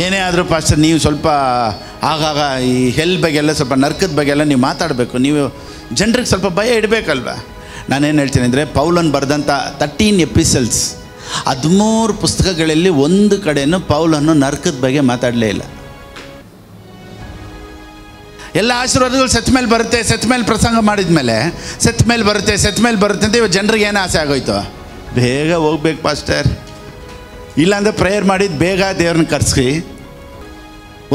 ಏನೇ ಆದರೂ ಪಾಸ್ಟರ್ ನೀವು ಸ್ವಲ್ಪ ಆಗಾಗ ಈ ಹೆಲ್ ಬಗ್ಗೆಲ್ಲ ಸ್ವಲ್ಪ ನರ್ಕದ ಬಗ್ಗೆಲ್ಲ ನೀವು ಮಾತಾಡಬೇಕು, ನೀವು ಜನರಿಗೆ ಸ್ವಲ್ಪ ಭಯ ಇಡಬೇಕಲ್ವ. ನಾನೇನು ಹೇಳ್ತೀನಿ ಅಂದರೆ, ಪೌಲನ್ ಬರೆದಂಥ 13 ಎಪಿಸಲ್ಸ್ 13 ಪುಸ್ತಕಗಳಲ್ಲಿ ಒಂದು ಕಡೆಯೂ ಪೌಲನ್ನು ನರ್ಕದ ಬಗ್ಗೆ ಮಾತಾಡಲೇ ಇಲ್ಲ. ಎಲ್ಲ ಆಶೀರ್ವಾದಗಳು ಸತ್ತ ಮೇಲೆ ಬರುತ್ತೆ, ಸತ್ತ ಮೇಲೆ ಪ್ರಸಂಗ ಮಾಡಿದ ಮೇಲೆ ಸತ್ತ ಮೇಲೆ ಬರುತ್ತೆ ಅಂತ ಇವಾಗ ಜನರಿಗೆ ಏನು ಆಸೆ ಆಗೋಯ್ತು, ಬೇಗ ಹೋಗ್ಬೇಕು ಪಾಸ್ಟರ್, ಇಲ್ಲಾಂದರೆ ಪ್ರೇಯರ್ ಮಾಡಿದ್ದು ಬೇಗ ದೇವ್ರನ್ನ ಕರೆಸಿ.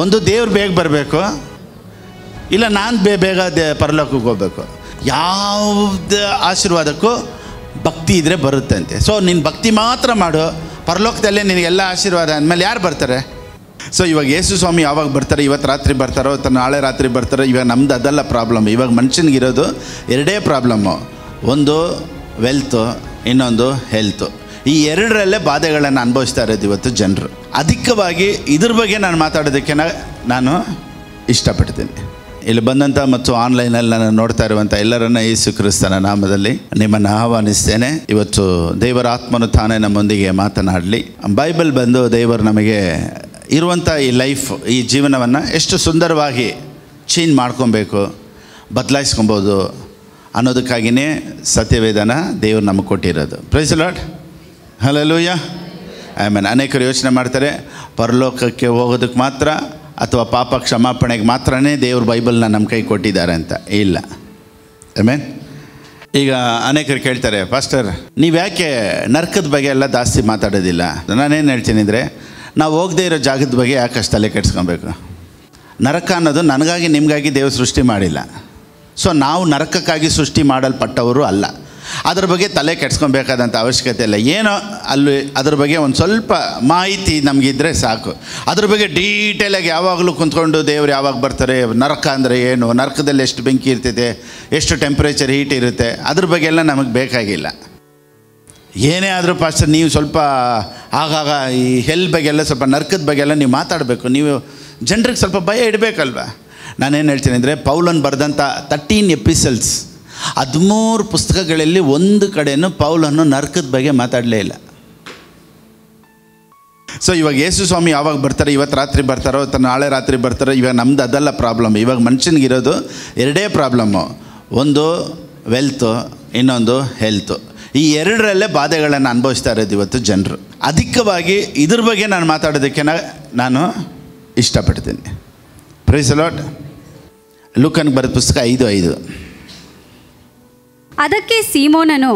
ಒಂದು ದೇವ್ರು ಬೇಗ ಬರಬೇಕು, ಇಲ್ಲ ನಾನು ಬೇಗ ಪರಲೋಕಕ್ಕೆ ಹೋಗ್ಬೇಕು. ಯಾವುದೇ ಆಶೀರ್ವಾದಕ್ಕೂ ಭಕ್ತಿ ಇದ್ದರೆ ಬರುತ್ತೆ ಅಂತೆ. ಸೊ ನೀನು ಭಕ್ತಿ ಮಾತ್ರ ಮಾಡು, ಪರಲೋಕದಲ್ಲೇ ನಿನಗೆಲ್ಲ ಆಶೀರ್ವಾದ ಅಂದಮೇಲೆ ಯಾರು ಬರ್ತಾರೆ? ಸೊ ಇವಾಗ ಯೇಸು ಸ್ವಾಮಿ ಯಾವಾಗ ಬರ್ತಾರೆ? ಇವತ್ತು ರಾತ್ರಿ ಬರ್ತಾರೋ ಅಥವಾ ನಾಳೆ ರಾತ್ರಿ ಬರ್ತಾರೋ? ಇವಾಗ ನಮ್ದು ಅದೆಲ್ಲ ಪ್ರಾಬ್ಲಮ್. ಇವಾಗ ಮನುಷ್ಯನಿಗಿರೋದು 2 ಪ್ರಾಬ್ಲಮ್ಮು, ಒಂದು ವೆಲ್ತು, ಇನ್ನೊಂದು ಹೆಲ್ತು. ಈ 2ರಲ್ಲೇ ಬಾಧೆಗಳನ್ನು ಅನುಭವಿಸ್ತಾ ಇರೋದು ಇವತ್ತು ಜನರು. ಅಧಿಕವಾಗಿ ಇದ್ರ ಬಗ್ಗೆ ನಾನು ಮಾತಾಡೋದಕ್ಕೆ ನಾನು ಇಷ್ಟಪಡ್ತೀನಿ. ಇಲ್ಲಿ ಬಂದಂಥ ಮತ್ತು ಆನ್ಲೈನಲ್ಲಿ ನಾನು ನೋಡ್ತಾ ಇರುವಂಥ ಎಲ್ಲರನ್ನ ಯೇಸು ಕ್ರಿಸ್ತನ ನಾಮದಲ್ಲಿ ನಿಮ್ಮನ್ನು ಆಹ್ವಾನಿಸ್ತೇನೆ. ಇವತ್ತು ದೇವರ ಆತ್ಮನು ತಾನೇ ನಮ್ಮೊಂದಿಗೆ ಮಾತನಾಡಲಿ. ಬೈಬಲ್ ಬಂದು ದೇವರು ನಮಗೆ ಇರುವಂಥ ಈ ಲೈಫ್, ಈ ಜೀವನವನ್ನು ಎಷ್ಟು ಸುಂದರವಾಗಿ ಚೇಂಜ್ ಮಾಡ್ಕೊಬೇಕು, ಬದಲಾಯಿಸ್ಕೊಬೋದು ಅನ್ನೋದಕ್ಕಾಗಿಯೇ ಸತ್ಯವೇದನ ದೇವರು ನಮಗೆ ಕೊಟ್ಟಿರೋದು. Praise the Lord, hallelujah, amen. ಅನೇಕರು ಯೋಚನೆ ಮಾಡ್ತಾರೆ, ಪರಲೋಕಕ್ಕೆ ಹೋಗೋದಕ್ಕೆ ಮಾತ್ರ ಅಥವಾ ಪಾಪ ಕ್ಷಮಾಪಣೆಗೆ ಮಾತ್ರನೇ ದೇವರು ಬೈಬಲ್ನ ನಮ್ಮ ಕೈ ಕೊಟ್ಟಿದ್ದಾರೆ ಅಂತ. ಇಲ್ಲ, ಆಮೆನ್. ಈಗ ಅನೇಕರು ಕೇಳ್ತಾರೆ, ಪಾಸ್ಟರ್ ನೀವು ಯಾಕೆ ನರ್ಕದ ಬಗ್ಗೆ ಎಲ್ಲ ಜಾಸ್ತಿ ಮಾತಾಡೋದಿಲ್ಲ? ನಾನೇನು ಹೇಳ್ತೀನಿ ಅಂದರೆ, ನಾವು ಹೋಗದೇ ಇರೋ ಜಾಗದ ಬಗ್ಗೆ ಯಾಕೆ ಅಷ್ಟು ತಲೆ ಕೆಡಿಸ್ಕೊಬೇಕು? ನರಕ ಅನ್ನೋದು ನನಗಾಗಿ ನಿಮಗಾಗಿ ದೇವರು ಸೃಷ್ಟಿ ಮಾಡಿಲ್ಲ. ಸೊ ನಾವು ನರಕಕ್ಕಾಗಿ ಸೃಷ್ಟಿ ಮಾಡಲ್ಪಟ್ಟವರು ಅಲ್ಲ. ಅದ್ರ ಬಗ್ಗೆ ತಲೆ ಕೆಡ್ಸ್ಕೊಬೇಕಾದಂಥ ಅವಶ್ಯಕತೆ ಇಲ್ಲ. ಏನೋ ಅಲ್ಲಿ ಅದ್ರ ಬಗ್ಗೆ ಒಂದು ಸ್ವಲ್ಪ ಮಾಹಿತಿ ನಮಗಿದ್ರೆ ಸಾಕು. ಅದ್ರ ಬಗ್ಗೆ ಡೀಟೇಲಾಗಿ ಯಾವಾಗಲೂ ಕುಂತ್ಕೊಂಡು ದೇವ್ರು ಯಾವಾಗ ಬರ್ತಾರೆ, ನರಕ ಅಂದರೆ ಏನು, ನರಕದಲ್ಲಿ ಎಷ್ಟು ಬೆಂಕಿ ಇರ್ತೈತೆ, ಎಷ್ಟು ಟೆಂಪ್ರೇಚರ್ ಹೀಟ್ ಇರುತ್ತೆ, ಅದ್ರ ಬಗ್ಗೆ ಎಲ್ಲ ನಮಗೆ ಬೇಕಾಗಿಲ್ಲ. ಏನೇ ಆದರೂ ಪಾಸ್ಟರ್ ನೀವು ಸ್ವಲ್ಪ ಆಗಾಗ ಈ ಹೆಲ್ ಬಗ್ಗೆಲ್ಲ ಸ್ವಲ್ಪ ನರ್ಕದ ಬಗ್ಗೆಲ್ಲ ನೀವು ಮಾತಾಡಬೇಕು, ನೀವು ಜನರಿಗೆ ಸ್ವಲ್ಪ ಭಯ ಇಡಬೇಕಲ್ವ. ನಾನೇನು ಹೇಳ್ತೀನಿ ಅಂದರೆ, ಪೌಲನ್ ಬರೆದಂಥ 13 ಎಪಿಸಲ್ಸ್ 13 ಪುಸ್ತಕಗಳಲ್ಲಿ ಒಂದು ಕಡೆಯೂ ಪೌಲನ್ನು ನರ್ಕದ ಬಗ್ಗೆ ಮಾತಾಡಲೇ ಇಲ್ಲ. ಸೊ ಇವಾಗ ಯೇಸು ಸ್ವಾಮಿ ಯಾವಾಗ ಬರ್ತಾರೆ? ಇವತ್ತು ರಾತ್ರಿ ಬರ್ತಾರೋ ಅಥವಾ ನಾಳೆ ರಾತ್ರಿ ಬರ್ತಾರೋ? ಇವಾಗ ನಮ್ದು ಅದೆಲ್ಲ ಪ್ರಾಬ್ಲಮ್. ಇವಾಗ ಮನುಷ್ಯನಿಗಿರೋದು 2 ಪ್ರಾಬ್ಲಮ್ಮು, ಒಂದು ವೆಲ್ತು, ಇನ್ನೊಂದು ಹೆಲ್ತು. ಈ 2ರಲ್ಲೇ ಬಾಧೆಗಳನ್ನು ಅನುಭವಿಸ್ತಾ ಇರೋದು ಇವತ್ತು ಜನರು. ಅಧಿಕವಾಗಿ ಇದ್ರ ಬಗ್ಗೆ ನಾನು ಮಾತಾಡೋದಕ್ಕೆ ನಾನು ಇಷ್ಟಪಡ್ತೀನಿ. Price the lord. ಲೂಕನಿಗೆ ಬರೆದ ಪುಸ್ತಕ 5:5. ಅದಕ್ಕೆ ಸೀಮೋನನು,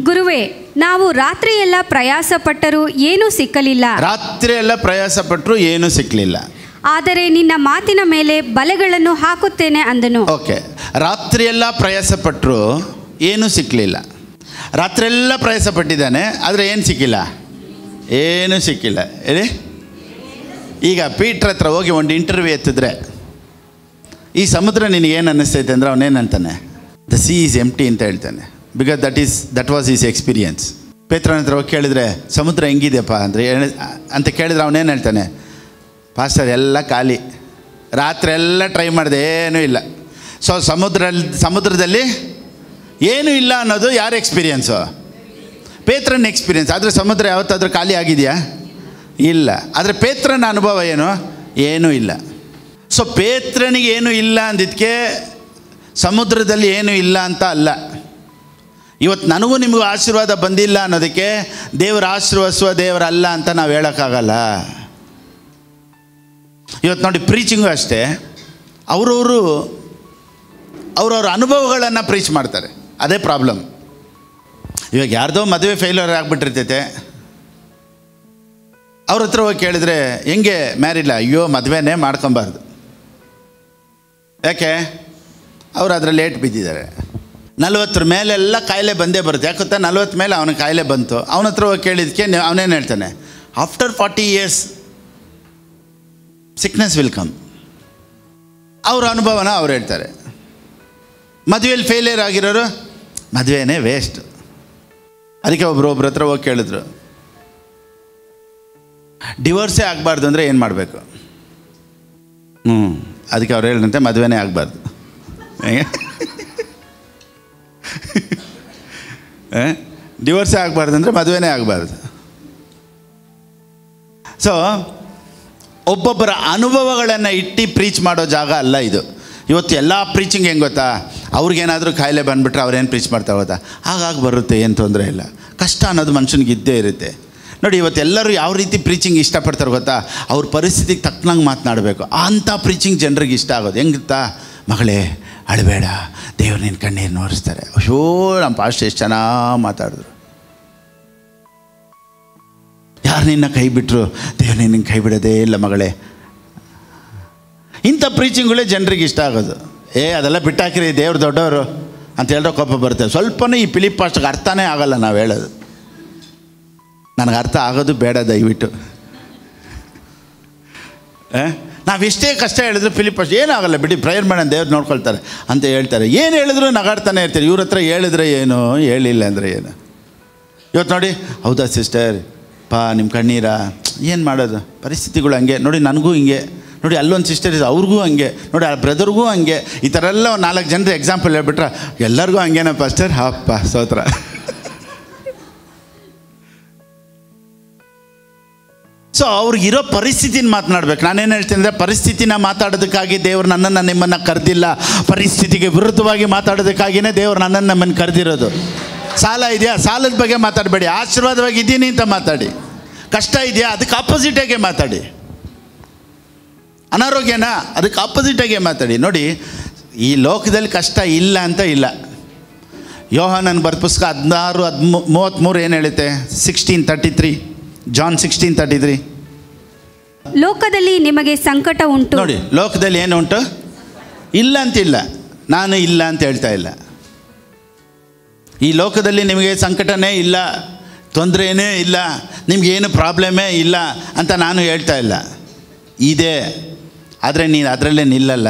ಗುರುವೇ, ನಾವು ರಾತ್ರಿಯೆಲ್ಲ ಪ್ರಯಾಸಪಟ್ಟರೂ ಏನೂ ಸಿಕ್ಕಲಿಲ್ಲ. ರಾತ್ರಿಯೆಲ್ಲ ಪ್ರಯಾಸಪಟ್ಟರೂ ಏನೂ ಸಿಕ್ಕಲಿಲ್ಲ, ಆದರೆ ನಿನ್ನ ಮಾತಿನ ಮೇಲೆ ಬಲೆಗಳನ್ನು ಹಾಕುತ್ತೇನೆ ಅಂದನು. ಓಕೆ, ರಾತ್ರಿಯೆಲ್ಲ ಪ್ರಯಾಸಪಟ್ಟರು ಏನೂ ಸಿಕ್ಕಲಿಲ್ಲ. ರಾತ್ರಿಯೆಲ್ಲ ಪ್ರಯಾಸ ಪಟ್ಟಿದ್ದಾನೆ, ಆದರೆ ಏನು ಸಿಕ್ಕಿಲ್ಲ? ಏನೂ ಸಿಕ್ಕಿಲ್ಲ. ಹೇಳಿ, ಈಗ ಪೀಟ್ರ್ ಹತ್ರ ಹೋಗಿ ಒಂದು ಇಂಟರ್ವ್ಯೂ ಎತ್ತಿದ್ರೆ, ಈ ಸಮುದ್ರ ನಿನಗೇನು ಅನ್ನಿಸ್ತೈತೆ ಅಂದರೆ ಅವನೇನಂತಾನೆ? ದ ಸೀ ಈಸ್ ಎಂಪ್ಟಿ ಅಂತ ಹೇಳ್ತಾನೆ. Because that was is experience. ಪೇತ್ರನ ಹತ್ರ ಹೋಗಿ ಕೇಳಿದರೆ ಸಮುದ್ರ ಹೆಂಗಿದೆಯಪ್ಪ ಅಂದರೆ ಅಂತ ಕೇಳಿದ್ರೆ ಅವನೇನು ಹೇಳ್ತಾನೆ? ಪಾಸ್ಟರ್ ಎಲ್ಲ ಖಾಲಿ, ರಾತ್ರಿ ಎಲ್ಲ ಟ್ರೈ ಮಾಡಿದೆ, ಏನೂ ಇಲ್ಲ. ಸೊ ಸಮುದ್ರದಲ್ಲಿ ಏನೂ ಇಲ್ಲ ಅನ್ನೋದು ಯಾರ ಎಕ್ಸ್ಪೀರಿಯನ್ಸು? ಪೇತ್ರನ ಎಕ್ಸ್ಪೀರಿಯನ್ಸ್. ಆದರೆ ಸಮುದ್ರ ಯಾವತ್ತಾದರೂ ಖಾಲಿ ಆಗಿದೆಯಾ? ಇಲ್ಲ. ಆದರೆ ಪೇತ್ರನ ಅನುಭವ ಏನು? ಏನೂ ಇಲ್ಲ. ಸೊ ಪೇತ್ರನಿಗೆ ಏನೂ ಇಲ್ಲ ಅಂದಿದ್ದಕ್ಕೆ ಸಮುದ್ರದಲ್ಲಿ ಏನೂ ಇಲ್ಲ ಅಂತ ಅಲ್ಲ. ಇವತ್ತು ನನಗೂ ನಿಮಗೂ ಆಶೀರ್ವಾದ ಬಂದಿಲ್ಲ ಅನ್ನೋದಕ್ಕೆ ದೇವರ ಆಶೀರ್ವದಿಸುವ ದೇವರಲ್ಲ ಅಂತ ನಾವು ಹೇಳೋಕ್ಕಾಗಲ್ಲ. ಇವತ್ತು ನೋಡಿ, ಪ್ರೀಚಿಂಗು ಅಷ್ಟೇ, ಅವ್ರವ್ರ ಅನುಭವಗಳನ್ನು ಪ್ರೀಚ್ ಮಾಡ್ತಾರೆ. ಅದೇ ಪ್ರಾಬ್ಲಮ್. ಇವಾಗ ಯಾರ್ದೋ ಮದುವೆ ಫೇಲ್ಯೂರ್ ಆಗಿಬಿಟ್ಟಿರ್ತೈತೆ, ಅವ್ರ ಹತ್ರ ಹೋಗಿ ಕೇಳಿದರೆ ಹೆಂಗೆ ಮ್ಯಾರಿಲ್ಲ? ಅಯ್ಯೋ ಮದುವೆನೇ ಮಾಡ್ಕೊಬಾರ್ದು. ಯಾಕೆ? ಅವರು ಅದರಲ್ಲಿ ಲೇಟ್ ಬಿದ್ದಿದ್ದಾರೆ. 40 ಮೇಲೆಲ್ಲ ಕಾಯಿಲೆ ಬಂದೇ ಬರುತ್ತೆ. ಯಾಕೊತ್ತಾ? 40 ಮೇಲೆ ಅವನ ಕಾಯಿಲೆ ಬಂತು. ಅವನ ಹತ್ರ ಹೋಗಿ ಕೇಳಿದ್ದಕ್ಕೆ ಅವನೇನು ಹೇಳ್ತಾನೆ? After 40 years sickness will come. ಅವ್ರ ಅನುಭವನ ಅವ್ರು ಹೇಳ್ತಾರೆ. ಮದುವೆಯಲ್ಲಿ ಫೇಲಿಯರ್ ಆಗಿರೋರು ಮದುವೆನೇ ವೇಸ್ಟ್. ಅದಕ್ಕೆ ಒಬ್ಬರ ಹತ್ರ ಹೋಗಿ ಕೇಳಿದ್ರು, ಡಿವೋರ್ಸೇ ಆಗಬಾರ್ದು ಅಂದರೆ ಏನು ಮಾಡಬೇಕು? ಅದಕ್ಕೆ ಅವ್ರು ಹೇಳಿದಂತೆ ಮದುವೆನೇ ಆಗಬಾರ್ದು. ಡಿವೋರ್ಸೇ ಆಗಬಾರ್ದು ಅಂದರೆ ಮದುವೆನೇ ಆಗಬಾರ್ದು. ಸೊ ಒಬ್ಬೊಬ್ಬರ ಅನುಭವಗಳನ್ನು ಇಟ್ಟು ಪ್ರೀಚ್ ಮಾಡೋ ಜಾಗ ಅಲ್ಲ ಇದು. ಇವತ್ತು ಎಲ್ಲ ಪ್ರೀಚಿಂಗ್ ಹೆಂಗೆ ಗೊತ್ತಾ, ಅವ್ರಿಗೇನಾದರೂ ಕಾಯಿಲೆ ಬಂದುಬಿಟ್ರೆ ಅವ್ರೇನು ಪ್ರೀಚ್ ಮಾಡ್ತಾ ಗೊತ್ತಾ, ಹಾಗಾಗಿ ಬರುತ್ತೆ, ಏನು ತೊಂದರೆ ಇಲ್ಲ. ಕಷ್ಟ ಅನ್ನೋದು ಮನುಷ್ಯನಿಗೆ ಇದ್ದೇ ಇರುತ್ತೆ. ನೋಡಿ, ಇವತ್ತು ಎಲ್ಲರೂ ಯಾವ ರೀತಿ ಪ್ರೀಚಿಂಗ್ ಇಷ್ಟಪಡ್ತಾರೆ ಗೊತ್ತಾ, ಅವ್ರ ಪರಿಸ್ಥಿತಿಗೆ ತಕ್ಕನಂಗೆ ಮಾತನಾಡಬೇಕು. ಅಂಥ ಪ್ರೀಚಿಂಗ್ ಜನರಿಗೆ ಇಷ್ಟ ಆಗೋದು. ಹೆಂಗೆ ಗೊತ್ತಾ, ಮಗಳೇ ಅಳಬೇಡ, ದೇವ್ರು ನಿನ್ನ ಕಣ್ಣೀರು ನೋಡಿಸ್ತಾರೆ. ಅಯ್ಯೋ, ನಮ್ಮ ಪಾಸ್ಟ್ ಎಷ್ಟು ಚೆನ್ನಾಗಿ ಮಾತಾಡಿದ್ರು. ಯಾರು ನಿನ್ನ ಕೈ ಬಿಟ್ಟರು, ದೇವ್ರು ನಿನ್ನ ಕೈ ಬಿಡೋದೇ ಇಲ್ಲ ಮಗಳೇ. ಇಂಥ ಪ್ರೀಚಿಂಗ್ಗಳೇ ಜನರಿಗೆ ಇಷ್ಟ ಆಗೋದು. ಅದೆಲ್ಲ ಬಿಟ್ಟಾಕಿರಿ, ದೇವ್ರು ದೊಡ್ಡವರು ಅಂತ ಹೇಳಿದ್ರೆ ಕೋಪ ಬರುತ್ತೆ. ಸ್ವಲ್ಪನೂ ಈ ಫಿಲಿಪ್ ಪಾಸ್ಟ್ಗೆ ಅರ್ಥನೇ ಆಗೋಲ್ಲ ನಾವು ಹೇಳೋದು. ನನಗೆ ಅರ್ಥ ಆಗೋದು ಬೇಡ ದಯವಿಟ್ಟು. ನಾವೆಷ್ಟೇ ಕಷ್ಟ ಹೇಳಿದ್ರು ಫಿಲಿಪ್ ಪಾಸ್ಟ್ ಏನಾಗಲ್ಲ ಬಿಡಿ, ಪ್ರೇಯರ್ ಮಾಡೋಣ, ದೇವ್ರು ನೋಡ್ಕೊಳ್ತಾರೆ ಅಂತ ಹೇಳ್ತಾರೆ. ಏನು ಹೇಳಿದ್ರು ನಗಾಡ್ತಾನೆ ಇರ್ತೀರಿ. ಇವ್ರ ಹತ್ರ ಹೇಳಿದ್ರೆ ಏನು, ಹೇಳಿಲ್ಲ ಅಂದರೆ ಏನು. ಇವತ್ತು ನೋಡಿ, ಹೌದಾ ಸಿಸ್ಟರ್, ನಿಮ್ಮ ಕಣ್ಣೀರ, ಏನು ಮಾಡೋದು, ಪರಿಸ್ಥಿತಿಗಳು ಹಂಗೆ. ನೋಡಿ ನನಗೂ ಹಿಂಗೆ, ನೋಡಿ ಅಲ್ಲೊಂದು ಸಿಸ್ಟರ್ ಇದೆ ಅವ್ರಿಗೂ ಹಂಗೆ, ನೋಡಿ ಆ ಬ್ರದರ್ಗೂ ಹಂಗೆ. ಈ ಥರ ಎಲ್ಲ ಒಂದು 4 ಜನರು ಎಕ್ಸಾಂಪಲ್ ಹೇಳ್ಬಿಟ್ರೆ ಎಲ್ಲರಿಗೂ ಹಂಗೇನ ಪಾಸ್ಟರ್, ಹಪ್ಪ ಸ್ತೋತ್ರ. ಸೊ ಅವ್ರಿಗಿರೋ ಪರಿಸ್ಥಿತಿನ ಮಾತನಾಡ್ಬೇಕು. ನಾನೇನು ಹೇಳ್ತೀನಿ ಅಂದರೆ, ಪರಿಸ್ಥಿತಿನ ಮಾತಾಡೋದಕ್ಕಾಗಿ ದೇವ್ರು ನನ್ನನ್ನು ನಿಮ್ಮನ್ನು ಕರೆದಿಲ್ಲ, ಪರಿಸ್ಥಿತಿಗೆ ವಿರುದ್ಧವಾಗಿ ಮಾತಾಡೋದಕ್ಕಾಗಿಯೇ ದೇವ್ರು ನನ್ನನ್ನು ನಿಮ್ಮನ್ನು ಕರೆದಿರೋದು. ಸಾಲ ಇದೆಯಾ, ಸಾಲದ ಬಗ್ಗೆ ಮಾತಾಡಬೇಡಿ, ಆಶೀರ್ವಾದವಾಗಿ ಇದ್ದೀನಿ ಅಂತ ಮಾತಾಡಿ. ಕಷ್ಟ ಇದೆಯಾ, ಅದಕ್ಕೆ ಆಪೋಸಿಟಾಗೆ ಮಾತಾಡಿ. ಅನಾರೋಗ್ಯನಾ, ಅದಕ್ಕೆ ಆಪೋಸಿಟಾಗೆ ಮಾತಾಡಿ. ನೋಡಿ, ಈ ಲೋಕದಲ್ಲಿ ಕಷ್ಟ ಇಲ್ಲ ಅಂತ ಇಲ್ಲ. ಯೋಹಾನನ ಬರೆದ ಪುಸ್ತಕ 16:33 ಏನು ಹೇಳುತ್ತೆ? 16:33, ಜಾನ್ 16:33. ಲೋಕದಲ್ಲಿ ನಿಮಗೆ ಸಂಕಟ ಉಂಟು. ನೋಡಿ, ಲೋಕದಲ್ಲಿ ಏನು ಉಂಟು? ಇಲ್ಲ ಅಂತಿಲ್ಲ, ನಾನು ಇಲ್ಲ ಅಂತ ಹೇಳ್ತಾ ಇಲ್ಲ. ಈ ಲೋಕದಲ್ಲಿ ನಿಮಗೆ ಸಂಕಟನೇ ಇಲ್ಲ, ತೊಂದರೆನೇ ಇಲ್ಲ, ನಿಮಗೇನು ಪ್ರಾಬ್ಲಮೇ ಇಲ್ಲ ಅಂತ ನಾನು ಹೇಳ್ತಾ ಇಲ್ಲ. ಇದೆ, ಆದರೆ ನೀನು ಅದರಲ್ಲೇ ನಿಲ್ಲಲ್ಲ.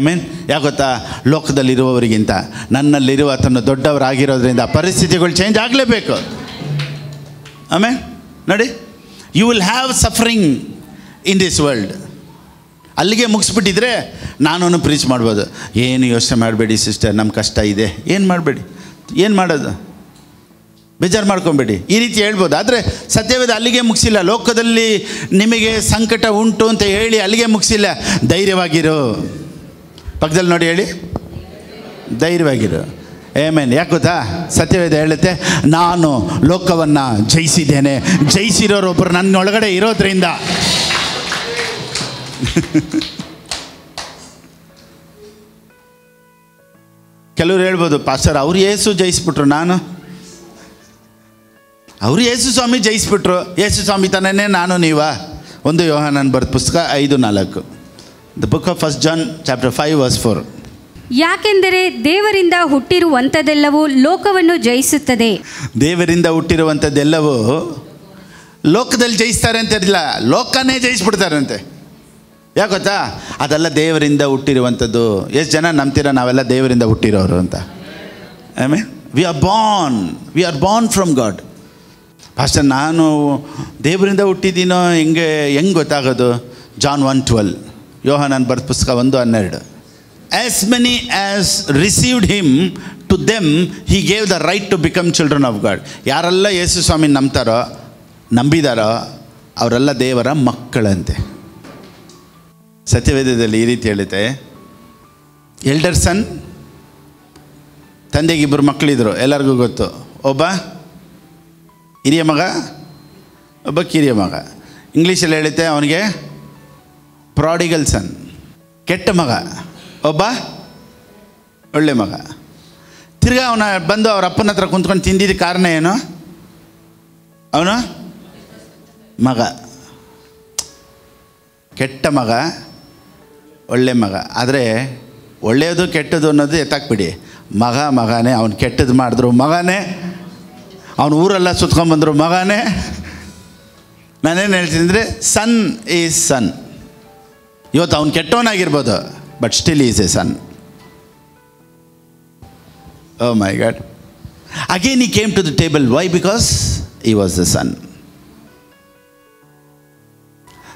ಮೀನ್ ಯಾಕೆ ಗೊತ್ತಾ, ಲೋಕದಲ್ಲಿರುವವರಿಗಿಂತ ನನ್ನಲ್ಲಿರುವ ತನ್ನ ದೊಡ್ಡವರಾಗಿರೋದ್ರಿಂದ ಪರಿಸ್ಥಿತಿಗಳು ಚೇಂಜ್ ಆಗಲೇಬೇಕು. ಆಮೇಲೆ ನೋಡಿ, you will have suffering in this world. ಅಲ್ಲಿಗೆ ಮುಗಿಸ್ಬಿಟ್ಟಿದ್ರೆ ನಾನು ಪ್ರೀಚ್ ಮಾಡ್ಬೋದು. ಏನು ಯೋಚನೆ ಮಾಡಬೇಡಿ ಸಿಸ್ಟರ್, ನಮ್ಮ ಕಷ್ಟ ಇದೆ, ಏನು ಮಾಡಬೇಡಿ, ಏನು ಮಾಡೋದು, ಬೇಜಾರು ಮಾಡ್ಕೊಬೇಡಿ, ಈ ರೀತಿ ಹೇಳ್ಬೋದು. ಆದರೆ ಸತ್ಯವೇದ ಅಲ್ಲಿಗೆ ಮುಗಿಸಿಲ್ಲ. ಲೋಕದಲ್ಲಿ ನಿಮಗೆ ಸಂಕಟ ಉಂಟು ಅಂತ ಹೇಳಿ ಅಲ್ಲಿಗೆ ಮುಗಿಸಿಲ್ಲ. ಧೈರ್ಯವಾಗಿರು. ಪಕ್ಕದಲ್ಲಿ ನೋಡಿ ಹೇಳಿ, ಧೈರ್ಯವಾಗಿರು. ಆಮೆನ್. ಯಾಕೆ ಗೊತ್ತಾ, ಸತ್ಯವೇದ ಹೇಳುತ್ತೆ, ನಾನು ಲೋಕವನ್ನು ಜಯಿಸಿದ್ದೇನೆ. ಜಯಿಸಿರೋರೊಬ್ಬರು ನನ್ನೊಳಗಡೆ ಇರೋದ್ರಿಂದ. ಕೆಲವರು ಹೇಳ್ಬೋದು, ಪಾಸ್ಟರ್ ಅವ್ರು ಯೇಸು ಜಯಿಸ್ಬಿಟ್ರು, ಅವರು ಯೇಸು ಸ್ವಾಮಿ ಜಯಿಸ್ಬಿಟ್ರು, ಯೇಸು ಸ್ವಾಮಿ ತಾನೇ ನಾನು ನೀವಾ? 1 ಯೋಹಾನನ ಬರೆದ ಪುಸ್ತಕ 5:4, the book of 1 John chapter 5:4. ಯಾಕೆಂದರೆ ದೇವರಿಂದ ಹುಟ್ಟಿರುವಂಥದ್ದೆಲ್ಲವೂ ಲೋಕವನ್ನು ಜಯಿಸುತ್ತದೆ. ದೇವರಿಂದ ಹುಟ್ಟಿರುವಂಥದ್ದೆಲ್ಲವೂ ಲೋಕದಲ್ಲಿ ಜಯಿಸ್ತಾರೆ ಅಂತ ಇರಲಿಲ್ಲ, ಲೋಕನೇ ಜಯಿಸ್ಬಿಡ್ತಾರಂತೆ. ಯಾಕೆ ಗೊತ್ತಾ, ಅದೆಲ್ಲ ದೇವರಿಂದ ಹುಟ್ಟಿರುವಂಥದ್ದು. ಎಷ್ಟು ಜನ ನಂಬ್ತೀರ ನಾವೆಲ್ಲ ದೇವರಿಂದ ಹುಟ್ಟಿರೋರು ಅಂತ? ಆಮೇಲೆ we are Born from god. Pastor ನಾನು ದೇವರಿಂದ ಹುಟ್ಟಿದ್ದೀನೋ ಹೆಂಗೆ ಗೊತ್ತಾಗೋದು? ಜಾನ್ 1:12, ಯೋಹಾನನ ಬರೆದ ಪುಸ್ತಕ 1:12. As many as received him, to them he gave the right to become children of God. ಯಾರೆಲ್ಲ ಯೇಸು ಸ್ವಾಮಿ ನಂಬಿದಾರೋ ಅವರೆಲ್ಲ ದೇವರ ಮಕ್ಕಳಂತೆ. ಸತ್ಯವೇದದಲ್ಲಿ ಈ ರೀತಿ ಹೇಳುತ್ತೆ, ಎಲ್ಡರ್ ಸನ್, ತಂದೆಗೆ 2 ಮಕ್ಕಳಿದ್ರು, ಎಲ್ಲರಿಗೂ ಗೊತ್ತು. ಒಬ್ಬ ಹಿರಿಯ ಮಗ, ಒಬ್ಬ ಕಿರಿಯ ಮಗ. ಇಂಗ್ಲೀಷಲ್ಲಿ ಹೇಳುತ್ತೆ ಅವನಿಗೆ ಪ್ರಾಡಿಗಲ್ ಸನ್, ಕೆಟ್ಟ ಮಗ. ಒಬ್ಬ ಒಳ್ಳೆ ಮಗ. ತಿರ್ಗಾ ಅವನ ಬಂದು ಅವ್ರ ಅಪ್ಪನ ಹತ್ರ ಕುಂತ್ಕೊಂಡು ತಿಂದಿದ್ದ ಕಾರಣ ಏನು? ಅವನು ಮಗ, ಕೆಟ್ಟ ಮಗ, ಒಳ್ಳೆ ಮಗ. ಆದರೆ ಒಳ್ಳೆಯದು ಕೆಟ್ಟದು ಅನ್ನೋದು ಎತ್ತಾಕ್ಬಿಡಿ. ಮಗನೇ. ಅವನು ಕೆಟ್ಟದ್ದು ಮಾಡಿದ್ರು ಮಗನೇ, ಅವನು ಊರೆಲ್ಲ ಸುತ್ಕೊಂಡ್ಬಂದರು ಮಗನೇ. ನಾನೇನು ಹೇಳ್ತೀನಿ ಅಂದರೆ, ಸನ್ ಈಸ್ ಸನ್. ಇವತ್ತು ಅವನು ಕೆಟ್ಟವನಾಗಿರ್ಬೋದು, but still is a son. Oh my God. Again he came to the table. Why? Because he was the son.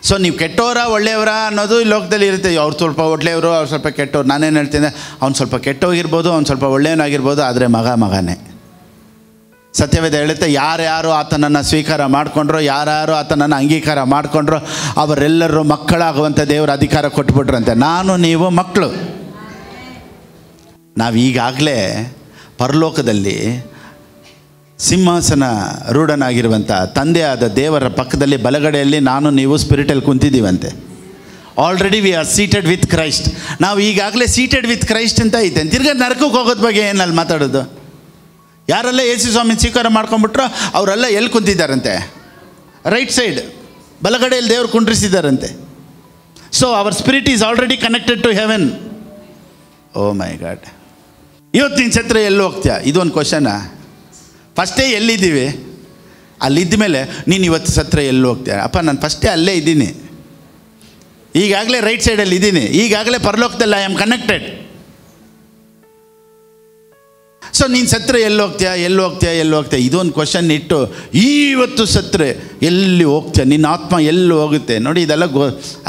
So ನೀವು ಕೆಟ್ಟವರ ಒಳ್ಳೆಯವರ ಅನ್ನೋದು ಈ ಲೋಕದಲ್ಲಿ ಇರುತ್ತೆ. ಅವ್ರು ಸ್ವಲ್ಪ ಒಳ್ಳೆಯವರು, ಅವ್ರು ಸ್ವಲ್ಪ ಕೆಟ್ಟವ್ರು. ನಾನೇನು ಹೇಳ್ತೀನಿ, ಅವ್ನು ಸ್ವಲ್ಪ ಕೆಟ್ಟೋಗಿರ್ಬೋದು, ಅವ್ನು ಸ್ವಲ್ಪ ಒಳ್ಳೆಯವನಾಗಿರ್ಬೋದು, ಆದರೆ ಮಗನೇ. ಸತ್ಯವೇದ ಹೇಳುತ್ತೆ, ಯಾರ್ಯಾರು ಆತನನ್ನು ಸ್ವೀಕಾರ ಮಾಡಿಕೊಂಡ್ರೋ, ಯಾರ್ಯಾರು ಆತನನ್ನು ಅಂಗೀಕಾರ ಮಾಡಿಕೊಂಡ್ರೋ ಅವರೆಲ್ಲರೂ ಮಕ್ಕಳಾಗುವಂಥ ದೇವರ ಅಧಿಕಾರ ಕೊಟ್ಬಿಟ್ರಂತೆ. ನಾನು ನೀವು ಮಕ್ಕಳು. ನಾವು ಈಗಾಗಲೇ ಪರಲೋಕದಲ್ಲಿ ಸಿಂಹಾಸನ ರೂಢನಾಗಿರುವಂಥ ತಂದೆಯಾದ ದೇವರ ಪಕ್ಕದಲ್ಲಿ ಬಲಗಡೆಯಲ್ಲಿ ನಾನು ನೀವು ಸ್ಪಿರಿಟಲ್ಲಿ ಕುಂತಿದ್ದೀವಂತೆ. Already we are seated with Christ. ನಾವು ಈಗಾಗಲೇ ಸೀಟೆಡ್ ವಿತ್ ಕ್ರೈಸ್ಟ್ ಅಂತ ಐತೆ. ತಿರ್ಗಾ ನರಕಕ್ಕೆ ಹೋಗೋದ ಬಗ್ಗೆ ಏನಲ್ಲಿ ಮಾತಾಡೋದು? ಯಾರೆಲ್ಲ ಯೇಸು ಸ್ವಾಮಿ ಸ್ವೀಕಾರ ಮಾಡ್ಕೊಂಡ್ಬಿಟ್ರೋ ಅವರೆಲ್ಲ ಎಲ್ಲಿ ಕುಂತಿದ್ದಾರಂತೆ? ರೈಟ್ ಸೈಡ್ ಬಲಗಡೆಯಲ್ಲಿ ದೇವರು ಕುಂಡ್ರಿಸಿದ್ದಾರಂತೆ. So our spirit is already connected to heaven. Oh my God. ಇವತ್ತು ನೀನು ಸತ್ರ ಎಲ್ಲಿ ಹೋಗ್ತೀಯ? ಇದೊಂದು ಕ್ವಶನಾ? ಫಸ್ಟೇ ಎಲ್ಲಿದ್ದೀವಿ? ಅಲ್ಲಿದ್ದ ಮೇಲೆ ನೀನು ಇವತ್ತು ಸತ್ರ ಎಲ್ಲಿ ಹೋಗ್ತೀಯ? ಅಪ್ಪ ನಾನು ಫಸ್ಟೇ ಅಲ್ಲೇ ಇದ್ದೀನಿ, ಈಗಾಗಲೇ ರೈಟ್ ಸೈಡಲ್ಲಿ ಇದ್ದೀನಿ, ಈಗಾಗಲೇ ಪರಲೋಕದಲ್ಲಿ ಐ ಆಮ್ ಕನೆಕ್ಟೆಡ್. ಸೊ ನೀನು ಸತ್ರ ಎಲ್ಲಿ ಹೋಗ್ತೀಯಾ, ಎಲ್ಲಿ ಹೋಗ್ತೀಯಾ, ಎಲ್ಲಿ ಹೋಗ್ತೀಯ? ಇದೊಂದು ಕ್ವಶನ್ ಇಟ್ಟು ಇವತ್ತು ಸತ್ರೆ ಎಲ್ಲಿ ಹೋಗ್ತೀಯ, ನಿನ್ನ ಆತ್ಮ ಎಲ್ಲಿ ಹೋಗುತ್ತೆ? ನೋಡಿ, ಇದೆಲ್ಲ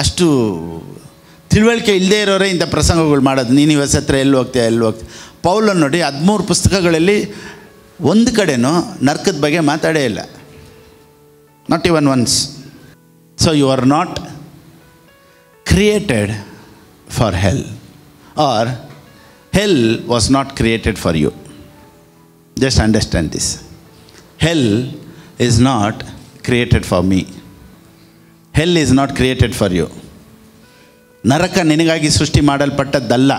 ಅಷ್ಟು ತಿಳುವಳಿಕೆ ಇಲ್ಲದೇ ಇರೋರೇ ಇಂಥ ಪ್ರಸಂಗಗಳು ಮಾಡೋದು. ನೀನು ಇವತ್ತು ಸತ್ರ ಎಲ್ಲಿ ಹೋಗ್ತೀಯ, ಎಲ್ಲಿ ಹೋಗ್ತೀಯ? ಪೌಲನ್ ನೋಡಿ 13 ಪುಸ್ತಕಗಳಲ್ಲಿ ಒಂದು ಕಡೆನೂ ನರಕದ ಬಗ್ಗೆ ಮಾತಾಡೇ ಇಲ್ಲ. Not even once. So you are not created for hell, or hell was not created for you. Just understand this. Hell is not created for me. Hell is not created for you. ನರಕ ನಿನಗಾಗಿ ಸೃಷ್ಟಿ ಮಾಡಲ್ಪಟ್ಟದ್ದಲ್ಲ.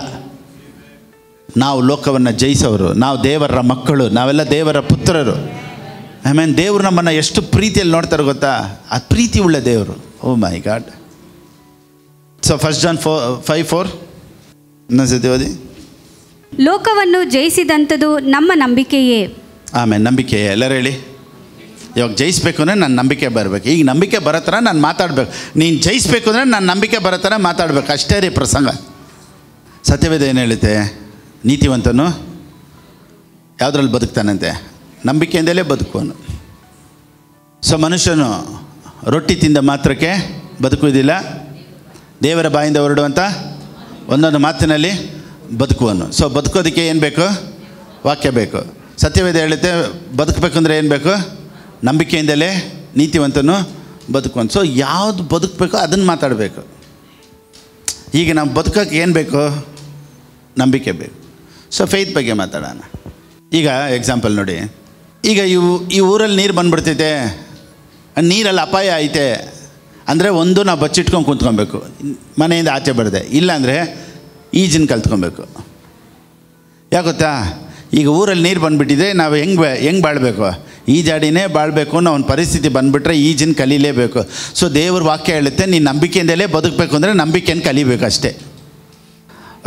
ನಾವು ಲೋಕವನ್ನು ಜಯಿಸೋರು, ನಾವು ದೇವರ ಮಕ್ಕಳು, ನಾವೆಲ್ಲ ದೇವರ ಪುತ್ರರು. ಆಮೇಲೆ ದೇವರು ನಮ್ಮನ್ನು ಎಷ್ಟು ಪ್ರೀತಿಯಲ್ಲಿ ನೋಡ್ತಾರೆ ಗೊತ್ತಾ? ಆ ಪ್ರೀತಿ ಉಳ್ಳ ದೇವರು. Oh my god. So 1 John 5:4 ಇನ್ನೊಂದ್ಸತಿ ಓದಿ. ಲೋಕವನ್ನು ಜಯಿಸಿದಂಥದ್ದು ನಮ್ಮ ನಂಬಿಕೆಯೇ. ಆಮೇಲೆ ನಂಬಿಕೆಯೇ. ಎಲ್ಲರೂ ಹೇಳಿ. ಇವಾಗ ಜಯಿಸ್ಬೇಕು ಅಂದರೆ ನನ್ನ ನಂಬಿಕೆ ಬರಬೇಕು. ಈಗ ನಂಬಿಕೆ ಬರೋ ಥರ ನಾನು ಮಾತಾಡಬೇಕು. ನೀನು ಜಯಿಸ್ಬೇಕು ಅಂದರೆ ನನ್ನ ನಂಬಿಕೆ ಬರೋ ಥರ ಮಾತಾಡಬೇಕು. ಅಷ್ಟೇ ರೀ ಪ್ರಸಂಗ. ಸತ್ಯವೇದ ಏನು ಹೇಳುತ್ತೆ? ನೀತಿವಂತನು ಯಾವುದ್ರಲ್ಲಿ ಬದುಕ್ತಾನಂತೆ? ನಂಬಿಕೆಯಿಂದಲೇ ಬದುಕುವನು. ಸೊ ಮನುಷ್ಯನು ರೊಟ್ಟಿ ತಿಂದ ಮಾತ್ರಕ್ಕೆ ಬದುಕುವುದಿಲ್ಲ, ದೇವರ ಬಾಯಿಂದ ಹೊರಡುವಂಥ ಒಂದೊಂದು ಮಾತಿನಲ್ಲಿ ಬದುಕುವನು. ಸೊ ಬದುಕೋದಕ್ಕೆ ಏನು ಬೇಕು? ವಾಕ್ಯ ಬೇಕು. ಸತ್ಯವೇದ ಹೇಳುತ್ತೆ, ಬದುಕಬೇಕಂದ್ರೆ ಏನು ಬೇಕು? ನಂಬಿಕೆಯಿಂದಲೇ ನೀತಿವಂತನು ಬದುಕುವನು. ಸೊ ಯಾವುದು ಬದುಕಬೇಕೋ ಅದನ್ನು ಮಾತಾಡಬೇಕು. ಈಗ ನಾವು ಬದುಕೋಕ್ಕೆ ಏನು ಬೇಕು? ನಂಬಿಕೆ ಬೇಕು. ಸೊ ಫೇತ್ ಬಗ್ಗೆ ಮಾತಾಡೋಣ. ಈಗ ಎಕ್ಸಾಂಪಲ್ ನೋಡಿ, ಈಗ ಈ ಊರಲ್ಲಿ ನೀರು ಬಂದುಬಿಡ್ತೈತೆ, ನೀರಲ್ಲಿ ಅಪಾಯ ಐತೆ ಅಂದರೆ ಒಂದು ನಾವು ಬಚ್ಚಿಟ್ಕೊಂಡು ಕೂತ್ಕೊಬೇಕು, ಮನೆಯಿಂದ ಆಚೆ ಬರದೆ. ಇಲ್ಲಾಂದರೆ ಈಜಿನ ಕಲ್ತ್ಕೊಬೇಕು. ಯಾಕೆ ಗೊತ್ತಾ? ಈಗ ಊರಲ್ಲಿ ನೀರು ಬಂದುಬಿಟ್ಟಿದೆ, ನಾವು ಹೆಂಗೆ ಬಾಳಬೇಕು? ಈಜಾಡಿನೇ ಬಾಳಬೇಕು ಅನ್ನೋ ಒಂದು ಪರಿಸ್ಥಿತಿ ಬಂದುಬಿಟ್ರೆ ಈಜಿನ ಕಲೀಲೇಬೇಕು. ಸೊ ದೇವ್ರ ವಾಕ್ಯ ಹೇಳುತ್ತೆ, ನೀನು ನಂಬಿಕೆಯಿಂದಲೇ ಬದುಕಬೇಕು ಅಂದರೆ ನಂಬಿಕೆಯನ್ನು ಕಲಿಬೇಕು ಅಷ್ಟೇ.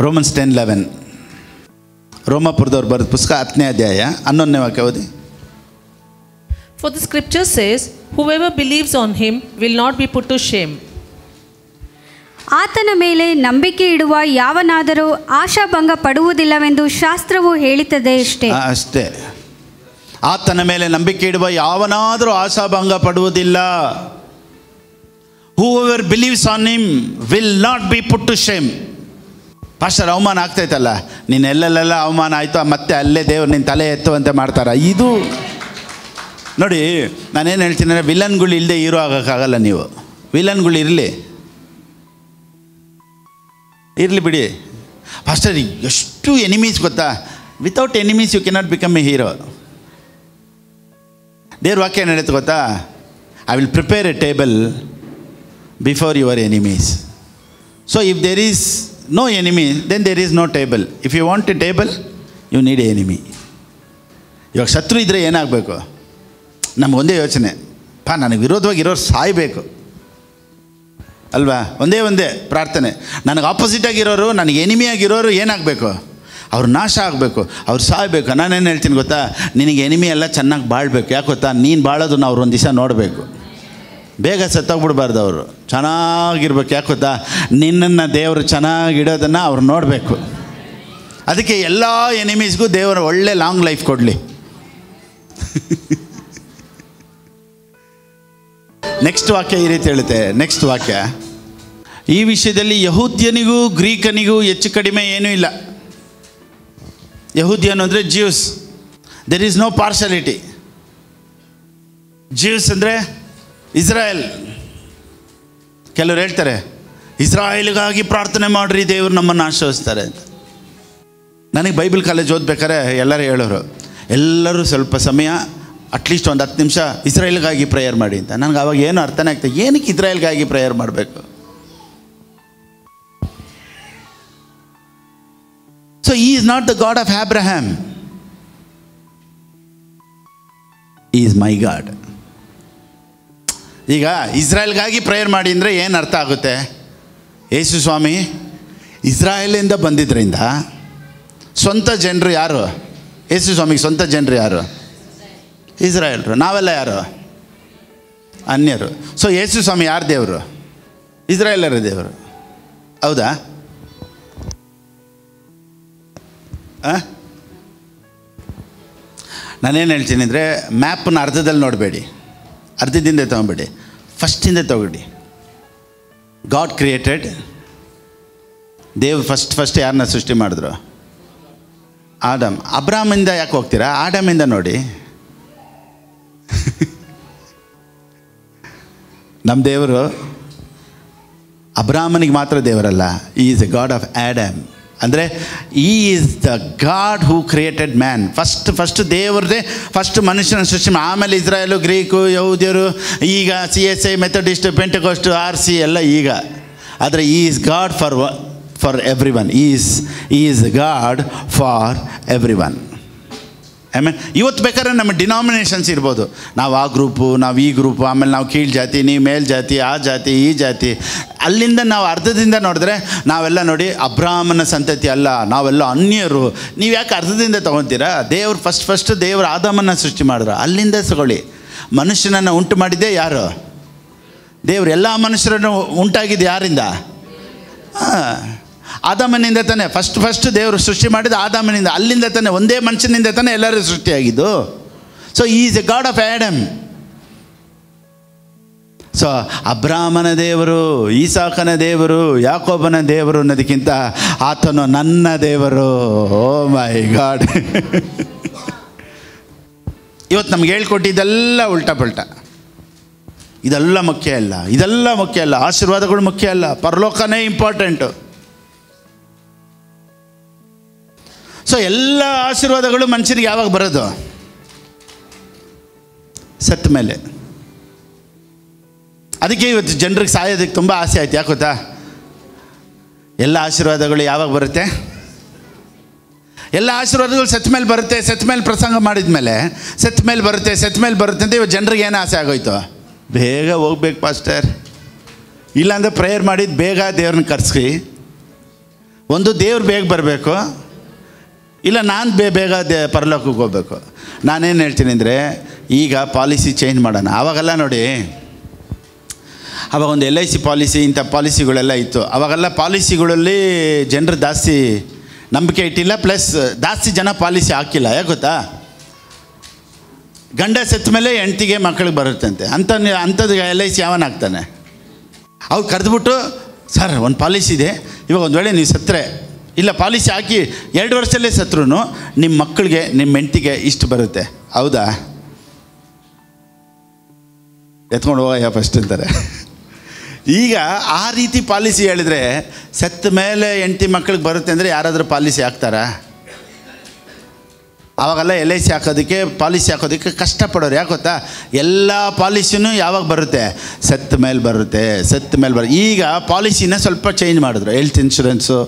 ರೋಮನ್ಸ್ 10:11 ರೋಮಾಪುರದವ್ರು ಬರೆದ ಪುಸ್ತಕ 10ನೇ ಅಧ್ಯಾಯ 11ನೇ ವಾಕ್ಯ ಓದಿ. For the scripture says, whoever believes on him will not be put to shame. ಆತನ ಮೇಲೆ ನಂಬಿಕೆ ಇಡುವ ಯಾವನಾದರೂ ಆಶಾಭಂಗ ಪಡುವುದಿಲ್ಲವೆಂದು ಶಾಸ್ತ್ರವು ಹೇಳುತ್ತದೆ ಅಷ್ಟೇ. ಅಷ್ಟೇ. ಆತನ ಮೇಲೆ ನಂಬಿಕೆ ಇಡುವ ಯಾವನಾದರೂ ಆಶಾಭಂಗ ಪಡುವುದಿಲ್ಲ. whoever believes on him will not be put to shame. Pastor, ಅವಮಾನ ಆಗ್ತೈತಲ್ಲ, ನೀನು ಎಲ್ಲೆಲ್ಲ ಅವಮಾನ ಆಯಿತು, ಮತ್ತೆ ಅಲ್ಲೇ ದೇವ್ರು ನಿನ್ನ ತಲೆ ಎತ್ತುವಂತೆ ಮಾಡ್ತಾರ. ಇದು ನೋಡಿ, ನಾನೇನು ಹೇಳ್ತೀನಿ ಅಂದರೆ, ವಿಲನ್ಗಳು ಇಲ್ಲದೆ ಹೀರೋ ಆಗೋಕ್ಕಾಗಲ್ಲ. ನೀವು ವಿಲನ್ಗಳು ಇರಲಿ ಬಿಡಿ. ಪಾಸ್ಟರ್, ಎಷ್ಟು ಎನಿಮೀಸ್ ಗೊತ್ತಾ? Without enemies you cannot become a hero. ದೇವ್ರ ವಾಕ್ಯ ಏನು ಹೇಳುತ್ತೆ ಗೊತ್ತಾ? I will prepare a table before your enemies. So if there is no enemy, then there is no table. If you want a table, you need a enemy. ಇವಾಗ ಶತ್ರು ಇದ್ದರೆ ಏನಾಗಬೇಕು? ನಮಗೊಂದೇ ಯೋಚನೆ, ನನಗೆ ವಿರೋಧವಾಗಿರೋರು ಸಾಯಬೇಕು ಅಲ್ವಾ? ಒಂದೇ ಪ್ರಾರ್ಥನೆ, ನನಗೆ ಆಪೋಸಿಟಾಗಿರೋರು, ನನಗೆ ಎನಿಮಿಯಾಗಿರೋರು ಏನಾಗಬೇಕು? ಅವ್ರು ನಾಶ ಆಗಬೇಕು, ಅವ್ರು ಸಾಯಬೇಕು. ನಾನೇನು ಹೇಳ್ತೀನಿ ಗೊತ್ತಾ? ನಿನಗೆ ಎನಿಮಿ ಎಲ್ಲ ಚೆನ್ನಾಗಿ ಬಾಳಬೇಕು. ಯಾಕೆ ಗೊತ್ತಾ? ನೀನು ಬಾಳೋದನ್ನ ಅವ್ರು ಒಂದು ದಿವಸ ನೋಡಬೇಕು. ಬೇಗ ಸತ್ತೋಗ್ಬಿಡ್ಬಾರ್ದು, ಅವರು ಚೆನ್ನಾಗಿರ್ಬೇಕು. ಯಾಕೆ ಗೊತ್ತಾ? ನಿನ್ನನ್ನು ದೇವರು ಚೆನ್ನಾಗಿಡೋದನ್ನು ಅವ್ರು ನೋಡಬೇಕು. ಅದಕ್ಕೆ ಎಲ್ಲ ಎನಿಮೀಸ್ಗೂ ದೇವರು ಒಳ್ಳೆ ಲಾಂಗ್ ಲೈಫ್ ಕೊಡಲಿ. ನೆಕ್ಸ್ಟ್ ವಾಕ್ಯ ಈ ರೀತಿ ಹೇಳುತ್ತೆ. ನೆಕ್ಸ್ಟ್ ವಾಕ್ಯ, ಈ ವಿಷಯದಲ್ಲಿ ಯಹೂದ್ಯನಿಗೂ ಗ್ರೀಕನಿಗೂ ಹೆಚ್ಚು ಕಡಿಮೆ ಏನೂ ಇಲ್ಲ. ಯಹೂದ್ಯನು ಅಂದರೆ Jews. There is no partiality. Jews ಅಂದರೆ ಇಸ್ರಾಯೇಲ್. ಕೆಲವ್ರು ಹೇಳ್ತಾರೆ ಇಸ್ರಾಯೇಲ್ಗಾಗಿ ಪ್ರಾರ್ಥನೆ ಮಾಡಿರಿ, ದೇವರು ನಮ್ಮನ್ನು ಆಶೀರ್ವದಿಸ್ತಾರೆ ಅಂತ. ನನಗೆ ಬೈಬಲ್ ಕಾಲೇಜ್ ಓದ್ಬೇಕಾದ್ರೆ ಎಲ್ಲರೂ ಹೇಳೋರು, ಎಲ್ಲರೂ ಸ್ವಲ್ಪ ಸಮಯ ಅಟ್ಲೀಸ್ಟ್ ಒಂದು 10 ನಿಮಿಷ ಇಸ್ರಾಯೇಲ್ಗಾಗಿ ಪ್ರೇಯರ್ ಮಾಡಿ ಅಂತ. ನನಗೆ ಅವಾಗ ಏನು ಅರ್ಥನೇ ಆಗ್ತದೆ, ಏನಕ್ಕೆ ಇಸ್ರಾಯೇಲ್ಗಾಗಿ ಪ್ರೇಯರ್ ಮಾಡಬೇಕು? So he is not the God of Abraham, he is my God. ಈಗ ಇಸ್ರಾಯೇಲ್ಗಾಗಿ ಪ್ರೇಯರ್ ಮಾಡಿ ಅಂದರೆ ಏನು ಅರ್ಥ ಆಗುತ್ತೆ? ಯೇಸು ಸ್ವಾಮಿ ಇಸ್ರಾಯೇಲಿಂದ ಬಂದಿದ್ದರಿಂದ ಸ್ವಂತ ಜನರು ಯಾರು? ಯೇಸು ಸ್ವಾಮಿಗೆ ಸ್ವಂತ ಜನರು ಯಾರು? ಇಸ್ರಾಯೇಲ್ರು. ನಾವೆಲ್ಲ ಯಾರು? ಅನ್ಯರು. ಸೊ ಯೇಸು ಸ್ವಾಮಿ ಯಾರು ದೇವರು? ಇಸ್ರಾಯೇಲರ ದೇವರು. ಹೌದಾ? ನಾನೇನು ಹೇಳ್ತೀನಿ ಅಂದರೆ, ಮ್ಯಾಪನ್ನ ಅರ್ಧದಲ್ಲಿ ನೋಡಬೇಡಿ, ಅರ್ಧದಿಂದ ತೊಗೊಬೇಡಿ, ಫಸ್ಟಿಂದ ತೊಗೊಡಿ. ಗಾಡ್ ಕ್ರಿಯೇಟೆಡ್, ದೇವ್ರು ಫಸ್ಟ್ ಯಾರನ್ನ ಸೃಷ್ಟಿ ಮಾಡಿದ್ರು? ಆಡಮ್. ಅಬ್ರಾಮಿಂದ ಯಾಕೆ ಹೋಗ್ತೀರಾ? ಆಡಮಿಂದ ನೋಡಿ. ನಮ್ಮ ದೇವರು ಅಬ್ರಾಮನಿಗೆ ಮಾತ್ರ ದೇವರಲ್ಲ, ಈ is a God of Adam. ಅಂದರೆ ಈ is the God who created man. First ದೇವ್ರದೇ ಫಸ್ಟ್ ಮನುಷ್ಯನ ಸೃಷ್ಟಿ. ಆಮೇಲೆ ಇಸ್ರಾಯೇಲು, ಗ್ರೀಕು, ಯಹೂದ್ಯರು, ಈಗ CSI, ಮೆಥಡಿಸ್ಟ್, ಪೆಂಟೆಕೋಸ್ಟ್, RC ಎಲ್ಲ ಈಗ. ಆದರೆ ಈ is god for every one. Is god for every one. ಆಮೇಲೆ ಇವತ್ತು ಬೇಕಾದ್ರೆ ನಮ್ಮ ಡಿನಾಮಿನೇಷನ್ಸ್ ಇರ್ಬೋದು, ನಾವು ಆ ಗ್ರೂಪು, ನಾವು ಈ ಗ್ರೂಪು, ಆಮೇಲೆ ನಾವು ಕೀಳು ಜಾತಿ, ನೀವು ಮೇಲ್ ಜಾತಿ, ಆ ಜಾತಿ, ಈ ಜಾತಿ. ಅಲ್ಲಿಂದ ನಾವು ಅರ್ಧದಿಂದ ನೋಡಿದ್ರೆ ನಾವೆಲ್ಲ ನೋಡಿ ಅಬ್ರಾಹ್ಮನ ಸಂತತಿ ಅಲ್ಲ, ನಾವೆಲ್ಲ ಅನ್ಯರು. ನೀವು ಯಾಕೆ ಅರ್ಧದಿಂದ ತೊಗೊತೀರಾ? ದೇವ್ರು ಫಸ್ಟ್ ದೇವರು ಆದಾಮನ್ನು ಸೃಷ್ಟಿ ಮಾಡಿದ್ರು, ಅಲ್ಲಿಂದ ತಗೊಳ್ಳಿ. ಮನುಷ್ಯನನ್ನು ಉಂಟು ಮಾಡಿದ್ದೇ ಯಾರು? ದೇವರು. ಎಲ್ಲ ಮನುಷ್ಯರನ್ನು ಉಂಟಾಗಿದ್ದು ಯಾರಿಂದ? ಆದಾಮನಿಂದ ತಾನೆ. ಫಸ್ಟ್ ದೇವರು ಸೃಷ್ಟಿ ಮಾಡಿದ ಆದಾಮನಿಂದ, ಅಲ್ಲಿಂದ ತಾನೆ, ಒಂದೇ ಮನುಷ್ಯನಿಂದ ತಾನೆ ಎಲ್ಲರೂ ಸೃಷ್ಟಿಯಾಗಿದ್ದು. So is a God of Adam. So ಅಬ್ರಾಹ್ಮನ ದೇವರು, ಈಸಾಕನ ದೇವರು, ಯಾಕೋಬನ ದೇವರು ಅನ್ನೋದಕ್ಕಿಂತ ಆತನು ನನ್ನ ದೇವರು. Oh my God. ಇವತ್ತು ನಮ್ಗೆ ಹೇಳ್ಕೊಟ್ಟಿದ್ದೆಲ್ಲ ಉಲ್ಟಾ ಪಲ್ಟ. ಇದೆಲ್ಲ ಮುಖ್ಯ ಅಲ್ಲ, ಆಶೀರ್ವಾದಗಳು ಮುಖ್ಯ ಅಲ್ಲ, ಪರಲೋಕನೇ ಇಂಪಾರ್ಟೆಂಟು. ಸೊ ಎಲ್ಲ ಆಶೀರ್ವಾದಗಳು ಮನುಷ್ಯನಿಗೆ ಯಾವಾಗ ಬರೋದು? ಸತ್ತ ಮೇಲೆ. ಅದಕ್ಕೆ ಇವತ್ತು ಜನರಿಗೆ ಸಾಯೋದಕ್ಕೆ ತುಂಬ ಆಸೆ ಆಯ್ತು. ಯಾಕೆ ಗೊತ್ತಾ? ಎಲ್ಲ ಆಶೀರ್ವಾದಗಳು ಯಾವಾಗ ಬರುತ್ತೆ? ಎಲ್ಲ ಆಶೀರ್ವಾದಗಳು ಸತ್ತ ಮೇಲೆ ಬರುತ್ತೆ. ಸತ್ತ ಮೇಲೆ ಪ್ರಸಂಗ ಮಾಡಿದ ಮೇಲೆ ಸತ್ತ ಮೇಲೆ ಬರುತ್ತೆ ಅಂತ ಇವತ್ತು ಜನರಿಗೆ ಏನು ಆಸೆ ಆಗೋಯ್ತು? ಬೇಗ ಹೋಗ್ಬೇಕು ಪಾಸ್ಟರ್. ಇಲ್ಲಾಂದರೆ ಪ್ರೇಯರ್ ಮಾಡಿದ್ದು ಬೇಗ ದೇವ್ರನ್ನ ಕರೆಸಿ. ಒಂದು ದೇವ್ರು ಬೇಗ ಬರಬೇಕು, ಇಲ್ಲ ನಾನು ಬೇಗ ಪರಲೋಕಕ್ಕೆ ಹೋಗ್ಬೇಕು. ನಾನೇನು ಹೇಳ್ತೀನಿ ಅಂದರೆ, ಈಗ ಪಾಲಿಸಿ ಚೇಂಜ್ ಮಾಡೋಣ. ಆವಾಗೆಲ್ಲ ನೋಡಿ, ಆವಾಗ ಒಂದು LIC ಪಾಲಿಸಿ, ಇಂಥ ಪಾಲಿಸಿಗಳೆಲ್ಲ ಇತ್ತು. ಆವಾಗೆಲ್ಲ ಪಾಲಿಸಿಗಳಲ್ಲಿ ಜನರು ಜಾಸ್ತಿ ನಂಬಿಕೆ ಇಟ್ಟಿಲ್ಲ, ಪ್ಲಸ್ ಜಾಸ್ತಿ ಜನ ಪಾಲಿಸಿ ಹಾಕಿಲ್ಲ. ಯಾಕೆ ಗೊತ್ತಾ? ಗಂಡ ಸತ್ತ ಮೇಲೆ ಹೆಂಡ್ತಿಗೆ ಮಕ್ಕಳಿಗೆ ಬರುತ್ತಂತೆ. ಅಂಥದ್ದು LIC ಯಾವನ ಹಾಕ್ತಾನೆ? ಅವ್ರು ಕರೆದ್ಬಿಟ್ಟು, ಸರ್ ಒಂದು ಪಾಲಿಸಿ ಇದೆ, ಇವಾಗ ಒಂದು ವೇಳೆ ನೀವು ಸತ್ತರೆ, ಇಲ್ಲ ಪಾಲಿಸಿ ಹಾಕಿ 2 ವರ್ಷದಲ್ಲೇ ಸತ್ರು ನಿಮ್ಮ ಮಕ್ಕಳಿಗೆ, ನಿಮ್ಮ ಹೆಂಡ್ತಿಗೆ ಇಷ್ಟು ಬರುತ್ತೆ. ಹೌದಾ? ಎತ್ಕೊಂಡು ಹೋಗಯ್ಯ ಫಸ್ಟ್ ಅಂತಾರೆ. ಈಗ ಆ ರೀತಿ ಪಾಲಿಸಿ ಹೇಳಿದರೆ ಸತ್ತ ಮೇಲೆ ಹೆಂಡ್ತಿ ಮಕ್ಕಳಿಗೆ ಬರುತ್ತೆ ಅಂದರೆ ಯಾರಾದರೂ ಪಾಲಿಸಿ ಹಾಕ್ತಾರಾ? ಆವಾಗೆಲ್ಲ LIC ಪಾಲಿಸಿ ಹಾಕೋದಕ್ಕೆ ಕಷ್ಟಪಡೋರು. ಯಾಕೆ ಗೊತ್ತಾ? ಎಲ್ಲ ಪಾಲಿಸಿನೂ ಯಾವಾಗ ಬರುತ್ತೆ? ಸತ್ತ ಮೇಲೆ ಬರುತ್ತೆ. ಈಗ ಪಾಲಿಸಿನ ಸ್ವಲ್ಪ ಚೇಂಜ್ ಮಾಡಿದ್ರು. ಹೆಲ್ತ್ ಇನ್ಶೂರೆನ್ಸು,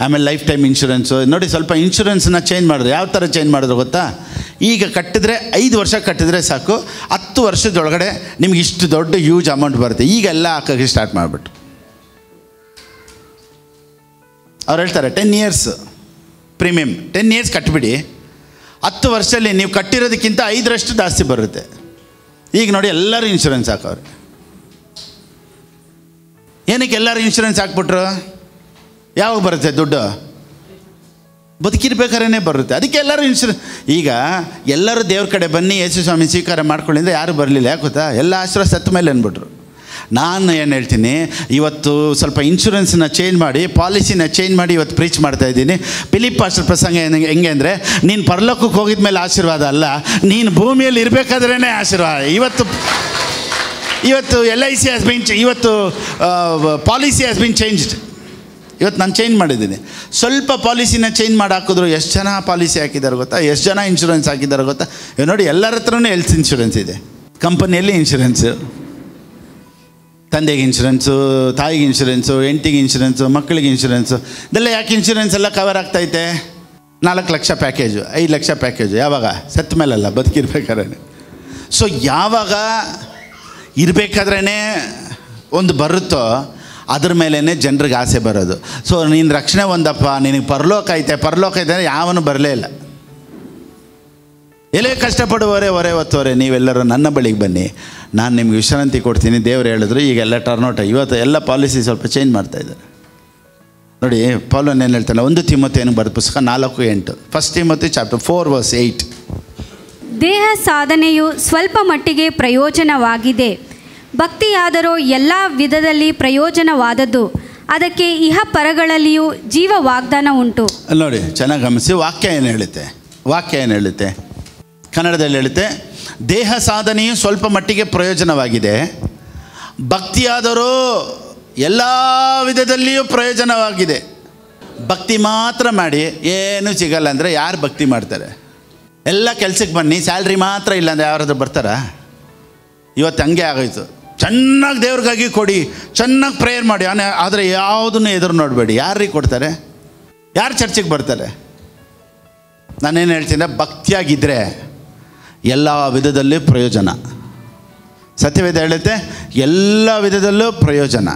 ಆಮೇಲೆ ಲೈಫ್ ಟೈಮ್ ಇನ್ಶೂರೆನ್ಸು ನೋಡಿ, ಸ್ವಲ್ಪ ಇನ್ಶೂರೆನ್ಸನ್ನ ಚೇಂಜ್ ಮಾಡಿದ್ರು. ಯಾವ ಥರ ಚೇಂಜ್ ಮಾಡಿದ್ರು ಗೊತ್ತಾ? ಈಗ ಕಟ್ಟಿದ್ರೆ 5 ವರ್ಷ ಕಟ್ಟಿದ್ರೆ ಸಾಕು, 10 ವರ್ಷದೊಳಗಡೆ ನಿಮ್ಗೆ ಇಷ್ಟು ದೊಡ್ಡ ಹ್ಯೂಜ್ ಅಮೌಂಟ್ ಬರುತ್ತೆ. ಈಗೆಲ್ಲ ಹಾಕೋಕ್ಕೆ ಸ್ಟಾರ್ಟ್ ಮಾಡಿಬಿಟ್ಟು ಅವ್ರು ಹೇಳ್ತಾರೆ 10 ಇಯರ್ಸ್ ಪ್ರೀಮಿಯಮ್, 10 ಇಯರ್ಸ್ ಕಟ್ಟಿಬಿಡಿ, 10 ವರ್ಷದಲ್ಲಿ ನೀವು ಕಟ್ಟಿರೋದಕ್ಕಿಂತ 5ರಷ್ಟು ಜಾಸ್ತಿ ಬರುತ್ತೆ. ಈಗ ನೋಡಿ ಎಲ್ಲರೂ ಇನ್ಶೂರೆನ್ಸ್ ಹಾಕೋರು. ಏನಕ್ಕೆ ಎಲ್ಲರೂ ಇನ್ಶೂರೆನ್ಸ್ ಹಾಕ್ಬಿಟ್ರು? ಯಾವಾಗ ಬರುತ್ತೆ ದುಡ್ಡು? ಬದುಕಿರ್ಬೇಕಾದ್ರೆ ಬರುತ್ತೆ. ಅದಕ್ಕೆ ಎಲ್ಲರೂ ಈಗ ಎಲ್ಲರೂ ದೇವ್ರ ಕಡೆ ಬನ್ನಿ, ಯೇಸು ಸ್ವಾಮಿ ಸ್ವೀಕಾರ ಮಾಡ್ಕೊಳ್ಳಿಂದ ಯಾರೂ ಬರಲಿಲ್ಲ. ಯಾಕೆ ಗೊತ್ತಾ? ಎಲ್ಲ ಆಶೀರ್ವಾದ ಸತ್ತ ಮೇಲೆ ಅಂದ್ಬಿಟ್ರು. ನಾನು ಏನು ಹೇಳ್ತೀನಿ, ಇವತ್ತು ಸ್ವಲ್ಪ ಇನ್ಶೂರೆನ್ಸನ್ನ ಚೇಂಜ್ ಮಾಡಿ, ಪಾಲಿಸಿನ ಚೇಂಜ್ ಮಾಡಿ ಇವತ್ತು ಪ್ರೀಚ್ ಮಾಡ್ತಾಯಿದ್ದೀನಿ. ಫಿಲಿಪ್ ಪಾಸ್ಟರ್ ಪ್ರಸಂಗ ಹೆಂಗೆ ಅಂದರೆ, ನೀನು ಪರಲೋಕಕ್ಕೆ ಹೋಗಿದ ಮೇಲೆ ಆಶೀರ್ವಾದ ಅಲ್ಲ, ನೀನು ಭೂಮಿಯಲ್ಲಿ ಇರಬೇಕಾದ್ರೇ ಆಶೀರ್ವಾದ. ಇವತ್ತು LIC ಹ್ಯಾಸ್ ಬೀನ್, ಇವತ್ತು ಪಾಲಿಸಿ ಹ್ಯಾಸ್ ಬೀನ್ ಚೇಂಜ್ಡ್. ಇವತ್ತು ನಾನು ಚೇಂಜ್ ಮಾಡಿದ್ದೀನಿ. ಸ್ವಲ್ಪ ಪಾಲಿಸಿನ ಚೇಂಜ್ ಮಾಡಿ ಹಾಕಿದ್ರು ಎಷ್ಟು ಜನ ಪಾಲಿಸಿ ಹಾಕಿದ್ದಾರೆ ಗೊತ್ತಾ, ಎಷ್ಟು ಜನ ಇನ್ಶೂರೆನ್ಸ್ ಹಾಕಿದ್ದಾರೆ ಗೊತ್ತಾ. ಇವಾಗ ನೋಡಿ, ಎಲ್ಲರ ಹತ್ರನೂ ಹೆಲ್ತ್ ಇನ್ಶೂರೆನ್ಸ್ ಇದೆ, ಕಂಪನಿಯಲ್ಲಿ ಇನ್ಶೂರೆನ್ಸು, ತಂದೆಗೆ ಇನ್ಶೂರೆನ್ಸು, ತಾಯಿಗೆ ಇನ್ಶೂರೆನ್ಸು, ಹೆಂಡತಿಗೆ ಇನ್ಶೂರೆನ್ಸು, ಮಕ್ಕಳಿಗೆ ಇನ್ಶೂರೆನ್ಸು. ಇದೆಲ್ಲ ಯಾಕೆ ಇನ್ಶೂರೆನ್ಸ್ ಎಲ್ಲ ಕವರ್ ಆಗ್ತೈತೆ? 4 ಲಕ್ಷ ಪ್ಯಾಕೇಜು, 5 ಲಕ್ಷ ಪ್ಯಾಕೇಜು. ಯಾವಾಗ? ಸತ್ತ ಮೇಲಲ್ಲ, ಬದುಕಿರ್ಬೇಕಾದ್ರೆ. ಸೊ ಯಾವಾಗ ಇರಬೇಕಾದ್ರೇ ಒಂದು ಬರುತ್ತೋ ಅದ್ರ ಮೇಲೇ ಜನರಿಗೆ ಆಸೆ ಬರೋದು. ಸೊ ನೀನು ರಕ್ಷಣೆ ಒಂದಪ್ಪ, ನಿನಗೆ ಪರಲೋಕ ಐತೆ ಅಂದರೆ ಯಾವನು ಬರಲೇ ಇಲ್ಲ. ಎಲ್ಲೇ ಕಷ್ಟಪಡುವವರೇ ಹೊರೆ ಹೊತ್ತವರೇ ನೀವೆಲ್ಲರೂ ನನ್ನ ಬಳಿಗೆ ಬನ್ನಿ, ನಾನು ನಿಮ್ಗೆ ವಿಶ್ರಾಂತಿ ಕೊಡ್ತೀನಿ. ದೇವರು ಹೇಳಿದ್ರು. ಈಗೆಲ್ಲ ಟರ್ನೌಟ್, ಇವತ್ತು ಎಲ್ಲ ಪಾಲಿಸಿ ಸ್ವಲ್ಪ ಚೇಂಜ್ ಮಾಡ್ತಾಯಿದ್ದಾರೆ ನೋಡಿ. ಪೌಲನು ಏನು ಹೇಳ್ತಾನೆ, 1 ತಿಮೋಥೆಯನಿಗೆ ಬರೆದ ಪುಸ್ತಕ 4:8, 1 Timothy chapter 4:8. ದೇಹ ಸಾಧನೆಯು ಸ್ವಲ್ಪ ಮಟ್ಟಿಗೆ ಪ್ರಯೋಜನವಾಗಿದೆ, ಭಕ್ತಿಯಾದರೂ ಎಲ್ಲ ವಿಧದಲ್ಲಿ ಪ್ರಯೋಜನವಾದದ್ದು, ಅದಕ್ಕೆ ಇಹ ಪರಗಳಲ್ಲಿಯೂ ಜೀವ ವಾಗ್ದಾನ ಉಂಟು. ನೋಡಿ, ಚೆನ್ನಾಗಿ ಗಮನಿಸಿ. ವಾಕ್ಯ ಏನು ಹೇಳುತ್ತೆ? ಕನ್ನಡದಲ್ಲಿ ಹೇಳುತ್ತೆ, ದೇಹ ಸಾಧನೆಯು ಸ್ವಲ್ಪ ಮಟ್ಟಿಗೆ ಪ್ರಯೋಜನವಾಗಿದೆ, ಭಕ್ತಿಯಾದರೂ ಎಲ್ಲ ವಿಧದಲ್ಲಿಯೂ ಪ್ರಯೋಜನವಾಗಿದೆ. ಭಕ್ತಿ ಮಾತ್ರ ಮಾಡಿ ಏನೂ ಸಿಗಲ್ಲ ಅಂದರೆ ಯಾರು ಭಕ್ತಿ ಮಾಡ್ತಾರೆ? ಎಲ್ಲ ಕೆಲಸಕ್ಕೆ ಬನ್ನಿ, ಸ್ಯಾಲ್ರಿ ಮಾತ್ರ ಇಲ್ಲ ಅಂದರೆ ಯಾರಾದ್ರೂ ಬರ್ತಾರಾ? ಇವತ್ತು ಹಂಗೆ ಆಗೋಯ್ತು. ಚೆನ್ನಾಗಿ ದೇವ್ರಿಗಾಗಿ ಕೊಡಿ, ಚೆನ್ನಾಗಿ ಪ್ರೇಯರ್ ಮಾಡಿ, ಆದರೆ ಯಾವುದನ್ನು ಎದುರು ನೋಡಬೇಡಿ. ಯಾರಿಗೆ ಕೊಡ್ತಾರೆ? ಯಾರು ಚರ್ಚಿಗೆ ಬರ್ತಾರೆ? ನಾನೇನು ಹೇಳ್ತೀನಿ, ಭಕ್ತಿಯಾಗಿದ್ದರೆ ಎಲ್ಲ ವಿಧದಲ್ಲೂ ಪ್ರಯೋಜನ. ಸತ್ಯವೇದ ಹೇಳುತ್ತೆ, ಎಲ್ಲ ವಿಧದಲ್ಲೂ ಪ್ರಯೋಜನ.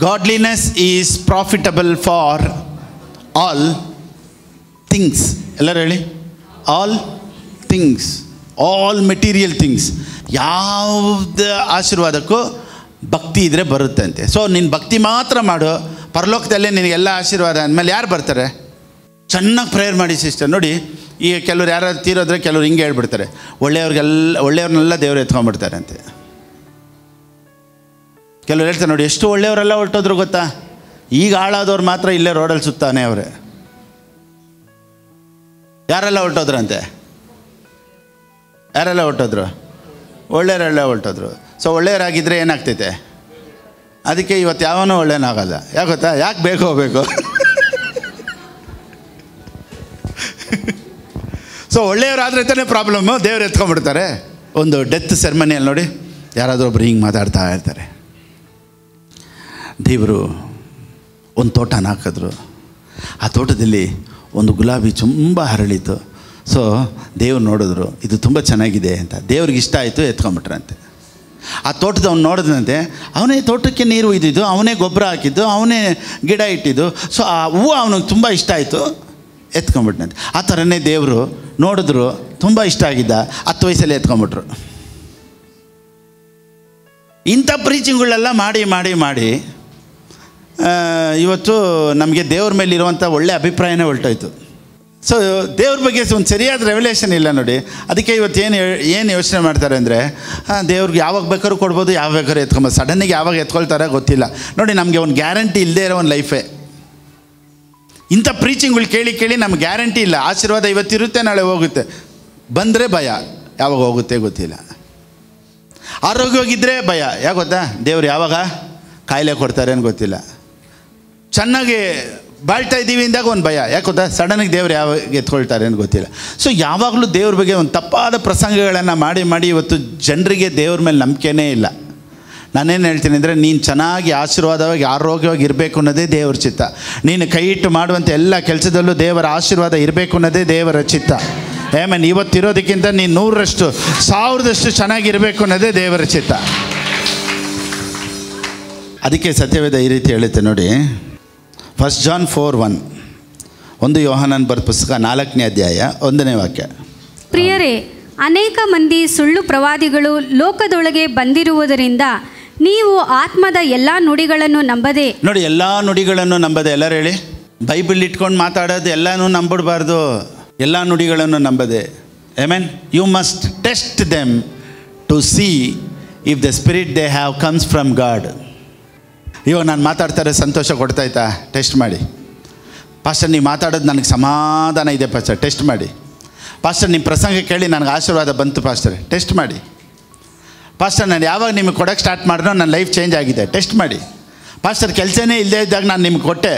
Godliness is profitable for all things. ಎಲ್ಲರೂ ಹೇಳಿ, all things, all material things. ಯಾವುದೇ ಆಶೀರ್ವಾದಕ್ಕೂ ಭಕ್ತಿ ಇದ್ದರೆ ಬರುತ್ತೆ ಅಂತೆ. ಸೊ ನೀನು ಭಕ್ತಿ ಮಾತ್ರ ಮಾಡು, ಪರಲೋಕದಲ್ಲೇ ನಿನಗೆಲ್ಲ ಆಶೀರ್ವಾದ ಅಂದಮೇಲೆ ಯಾರು ಬರ್ತಾರೆ? ಚೆನ್ನಾಗಿ ಪ್ರೇಯರ್ ಮಾಡಿ ಸಿಸ್ಟರ್. ನೋಡಿ, ಈಗ ಕೆಲವ್ರು ಯಾರಾದ್ರು ತೀರೋದ್ರೆ ಕೆಲವ್ರು ಹಿಂಗೆ ಹೇಳ್ಬಿಡ್ತಾರೆ, ಒಳ್ಳೆಯವ್ರನ್ನೆಲ್ಲ ದೇವರು ಎತ್ಕೊಂಡ್ಬಿಡ್ತಾರೆ ಅಂತೆ. ಕೆಲವ್ರು ಹೇಳ್ತಾರೆ ನೋಡಿ, ಎಷ್ಟು ಒಳ್ಳೆಯವರೆಲ್ಲ ಹೊರಟೋದ್ರು ಗೊತ್ತಾ, ಈಗ ಹಾಳಾದವ್ರು ಮಾತ್ರ ಇಲ್ಲೇ ರೋಡಲ್ಲಿ ಸುತ್ತಾನೆ ಅವರೇ. ಯಾರೆಲ್ಲ ಹೊರಟೋದ್ರಂತೆ? ಯಾರೆಲ್ಲ ಹೊರಟೋದ್ರು? ಒಳ್ಳೆಯವರೆಲ್ಲ ಹೊರಟೋದ್ರು. ಸೊ ಒಳ್ಳೆಯವರಾಗಿದ್ದರೆ ಏನಾಗ್ತೈತೆ? ಅದಕ್ಕೆ ಇವತ್ತು ಯಾವನೂ ಒಳ್ಳೆಯನಾಗಲ್ಲ. ಯಾಕೆ ಗೊತ್ತಾ? ಯಾಕೆ ಬೇಕು ಹೋಗಬೇಕು? ಸೊ ಒಳ್ಳೆಯವರಾದ್ರೆ ತಾನೇ ಪ್ರಾಬ್ಲಮ್ಮು, ದೇವ್ರು ಎತ್ಕೊಂಡ್ಬಿಡ್ತಾರೆ. ಒಂದು ಡೆತ್ ಸೆರೆಮನಿಯಲ್ಲಿ ನೋಡಿ, ಯಾರಾದರೂ ಒಬ್ರು ಹಿಂಗೆ ಮಾತಾಡ್ತಾ ಇರ್ತಾರೆ. ದೇವರು ಒಂದು ತೋಟನ ಹಾಕಿದ್ರು, ಆ ತೋಟದಲ್ಲಿ ಒಂದು ಗುಲಾಬಿ ತುಂಬ ಹರಳಿತು. ಸೊ ದೇವ್ರು ನೋಡಿದ್ರು, ಇದು ತುಂಬ ಚೆನ್ನಾಗಿದೆ ಅಂತ. ದೇವ್ರಿಗೆ ಇಷ್ಟ ಆಯಿತು, ಎತ್ಕೊಂಡ್ಬಿಟ್ರಂತೆ. ಆ ತೋಟದವ್ನು ನೋಡಿದಂತೆ, ಅವನೇ ತೋಟಕ್ಕೆ ನೀರು ಒಯ್ದಿದ್ದು, ಅವನೇ ಗೊಬ್ಬರ ಹಾಕಿದ್ದು, ಅವನೇ ಗಿಡ ಇಟ್ಟಿದ್ದು. ಸೊ ಆ ಹೂವು ಅವನಿಗೆ ತುಂಬ ಇಷ್ಟ ಆಯಿತು, ಎತ್ಕೊಂಡ್ಬಿಟ್ನಂತೆ. ಆ ಥರನೇ ದೇವರು ನೋಡಿದ್ರು, ತುಂಬ ಇಷ್ಟ ಆಗಿದ್ದ, 10 ವಯಸ್ಸಲ್ಲಿ ಎತ್ಕೊಂಡ್ಬಿಟ್ರು. ಇಂಥ ಪ್ರೀಚಿಂಗ್ಗಳೆಲ್ಲ ಮಾಡಿ ಮಾಡಿ ಮಾಡಿ ಇವತ್ತು ನಮಗೆ ದೇವ್ರ ಮೇಲಿರುವಂಥ ಒಳ್ಳೆಯ ಅಭಿಪ್ರಾಯನೇ ಹೊರಟೋಯ್ತು. ಸೊ ದೇವ್ರ ಬಗ್ಗೆ ಒಂದು ಸರಿಯಾದ ರೆವಲ್ಯೂಷನ್ ಇಲ್ಲ ನೋಡಿ. ಅದಕ್ಕೆ ಇವತ್ತು ಏನು ಯೋಚನೆ ಮಾಡ್ತಾರೆ ಅಂದರೆ, ದೇವ್ರಿಗೆ ಯಾವಾಗ ಬೇಕಾದ್ರೂ ಕೊಡ್ಬೋದು, ಯಾವಾಗ ಬೇಕಾದ್ರೂ ಎತ್ಕೊಂಬೋದು. ಸಡನ್ನಿಗೆ ಯಾವಾಗ ಎತ್ಕೊಳ್ತಾರೆ ಗೊತ್ತಿಲ್ಲ. ನೋಡಿ, ನಮಗೆ ಒಂದು ಗ್ಯಾರಂಟಿ ಇಲ್ಲದೆ ಇರೋ ಒಂದು ಲೈಫೇ. ಇಂಥ ಪ್ರೀಚಿಂಗ್ಗಳು ಕೇಳಿ ಕೇಳಿ ನಮ್ಗೆ ಗ್ಯಾರಂಟಿ ಇಲ್ಲ. ಆಶೀರ್ವಾದ ಇವತ್ತಿರುತ್ತೆ, ನಾಳೆ ಹೋಗುತ್ತೆ. ಬಂದರೆ ಭಯ, ಯಾವಾಗ ಹೋಗುತ್ತೆ ಗೊತ್ತಿಲ್ಲ. ಆರೋಗ್ಯವಾಗಿದ್ದರೆ ಭಯ, ಯಾಕೆ ಗೊತ್ತಾ? ದೇವ್ರು ಯಾವಾಗ ಕಾಯಿಲೆ ಕೊಡ್ತಾರೆ ಅಂತ ಗೊತ್ತಿಲ್ಲ. ಚೆನ್ನಾಗಿ ಬಾಳ್ತಾ ಇದ್ದೀವಿ ಅಂದಾಗ ಒಂದು ಭಯ, ಯಾಕೆ ಗೊತ್ತಾ? ಸಡನ್ನಾಗಿ ದೇವ್ರು ಯಾವಾಗ ಎತ್ಕೊಳ್ತಾರೆ ಅಂತ ಗೊತ್ತಿಲ್ಲ. ಸೊ ಯಾವಾಗಲೂ ದೇವ್ರ ಬಗ್ಗೆ ಒಂದು ತಪ್ಪಾದ ಪ್ರಸಂಗಗಳನ್ನು ಮಾಡಿ ಮಾಡಿ ಇವತ್ತು ಜನರಿಗೆ ದೇವ್ರ ಮೇಲೆ ನಂಬಿಕೆನೇ ಇಲ್ಲ. ನಾನೇನು ಹೇಳ್ತೀನಿ ಅಂದರೆ, ನೀನು ಚೆನ್ನಾಗಿ ಆಶೀರ್ವಾದವಾಗಿ ಆರೋಗ್ಯವಾಗಿ ಇರಬೇಕು ಅನ್ನೋದೇ ದೇವರ ಚಿತ್ತ. ನೀನು ಕೈ ಇಟ್ಟು ಮಾಡುವಂಥ ಎಲ್ಲ ಕೆಲಸದಲ್ಲೂ ದೇವರ ಆಶೀರ್ವಾದ ಇರಬೇಕು ಅನ್ನೋದೇ ದೇವರ ಚಿತ್ತ. ಆಮೇಲೆ ಇವತ್ತಿರೋದಕ್ಕಿಂತ ನೀನು 100ರಷ್ಟು 1000ರಷ್ಟು ಚೆನ್ನಾಗಿರಬೇಕು ಅನ್ನೋದೇ ದೇವರ ಚಿತ್ತ. ಅದಕ್ಕೆ ಸತ್ಯವೇದ ಈ ರೀತಿ ಹೇಳುತ್ತೆ ನೋಡಿ, 1 John 4:1, 1 ಯೋಹಾನನ ಬರೆದ ಪುಸ್ತಕ 4ನೇ ಅಧ್ಯಾಯ 1ನೇ ವಾಕ್ಯ. ಪ್ರಿಯರೇ, ಅನೇಕ ಮಂದಿ ಸುಳ್ಳು ಪ್ರವಾದಿಗಳು ಲೋಕದೊಳಗೆ ಬಂದಿರುವುದರಿಂದ ನೀವು ಆತ್ಮದ ಎಲ್ಲ ನುಡಿಗಳನ್ನು ನಂಬದೆ. ನೋಡಿ, ಎಲ್ಲ ನುಡಿಗಳನ್ನು ನಂಬದೆ. ಎಲ್ಲರೂ ಹೇಳಿ, ಬೈಬಲ್ ಇಟ್ಕೊಂಡು ಮಾತಾಡೋದು ಎಲ್ಲನೂ ನಂಬಿಡಬಾರ್ದು. ಎಲ್ಲ ನುಡಿಗಳನ್ನು ನಂಬದೆ. Amen. You must test them to see if the spirit they have comes from God. ಇವಾಗ ನಾನು ಮಾತಾಡ್ತಾರೆ ಸಂತೋಷ ಕೊಡ್ತಾಯ್ತಾ? ಟೆಸ್ಟ್ ಮಾಡಿ. ಪಾಸ್ಟರ್ ನೀವು ಮಾತಾಡೋದು ನನಗೆ ಸಮಾಧಾನ ಇದೆ ಪಾಸ್ಟರ್, ಟೆಸ್ಟ್ ಮಾಡಿ. ಪಾಸ್ಟರ್ ನಿಮ್ಮ ಪ್ರಸಂಗ ಕೇಳಿ ನನಗೆ ಆಶೀರ್ವಾದ ಬಂತು ಪಾಸ್ಟರ್, ಟೆಸ್ಟ್ ಮಾಡಿ. ಪಾಸ್ಟರ್ ನಾನು ಯಾವಾಗ ನಿಮಗೆ ಕೊಡೋಕ್ಕೆ ಸ್ಟಾರ್ಟ್ ಮಾಡಿದ್ನೋ ನನ್ನ ಲೈಫ್ ಚೇಂಜ್ ಆಗಿದೆ, ಟೆಸ್ಟ್ ಮಾಡಿ. ಪಾಸ್ಟರ್ ಕೆಲಸನೇ ಇಲ್ಲದೇ ಇದ್ದಾಗ ನಾನು ನಿಮ್ಗೆ ಕೊಟ್ಟೆ,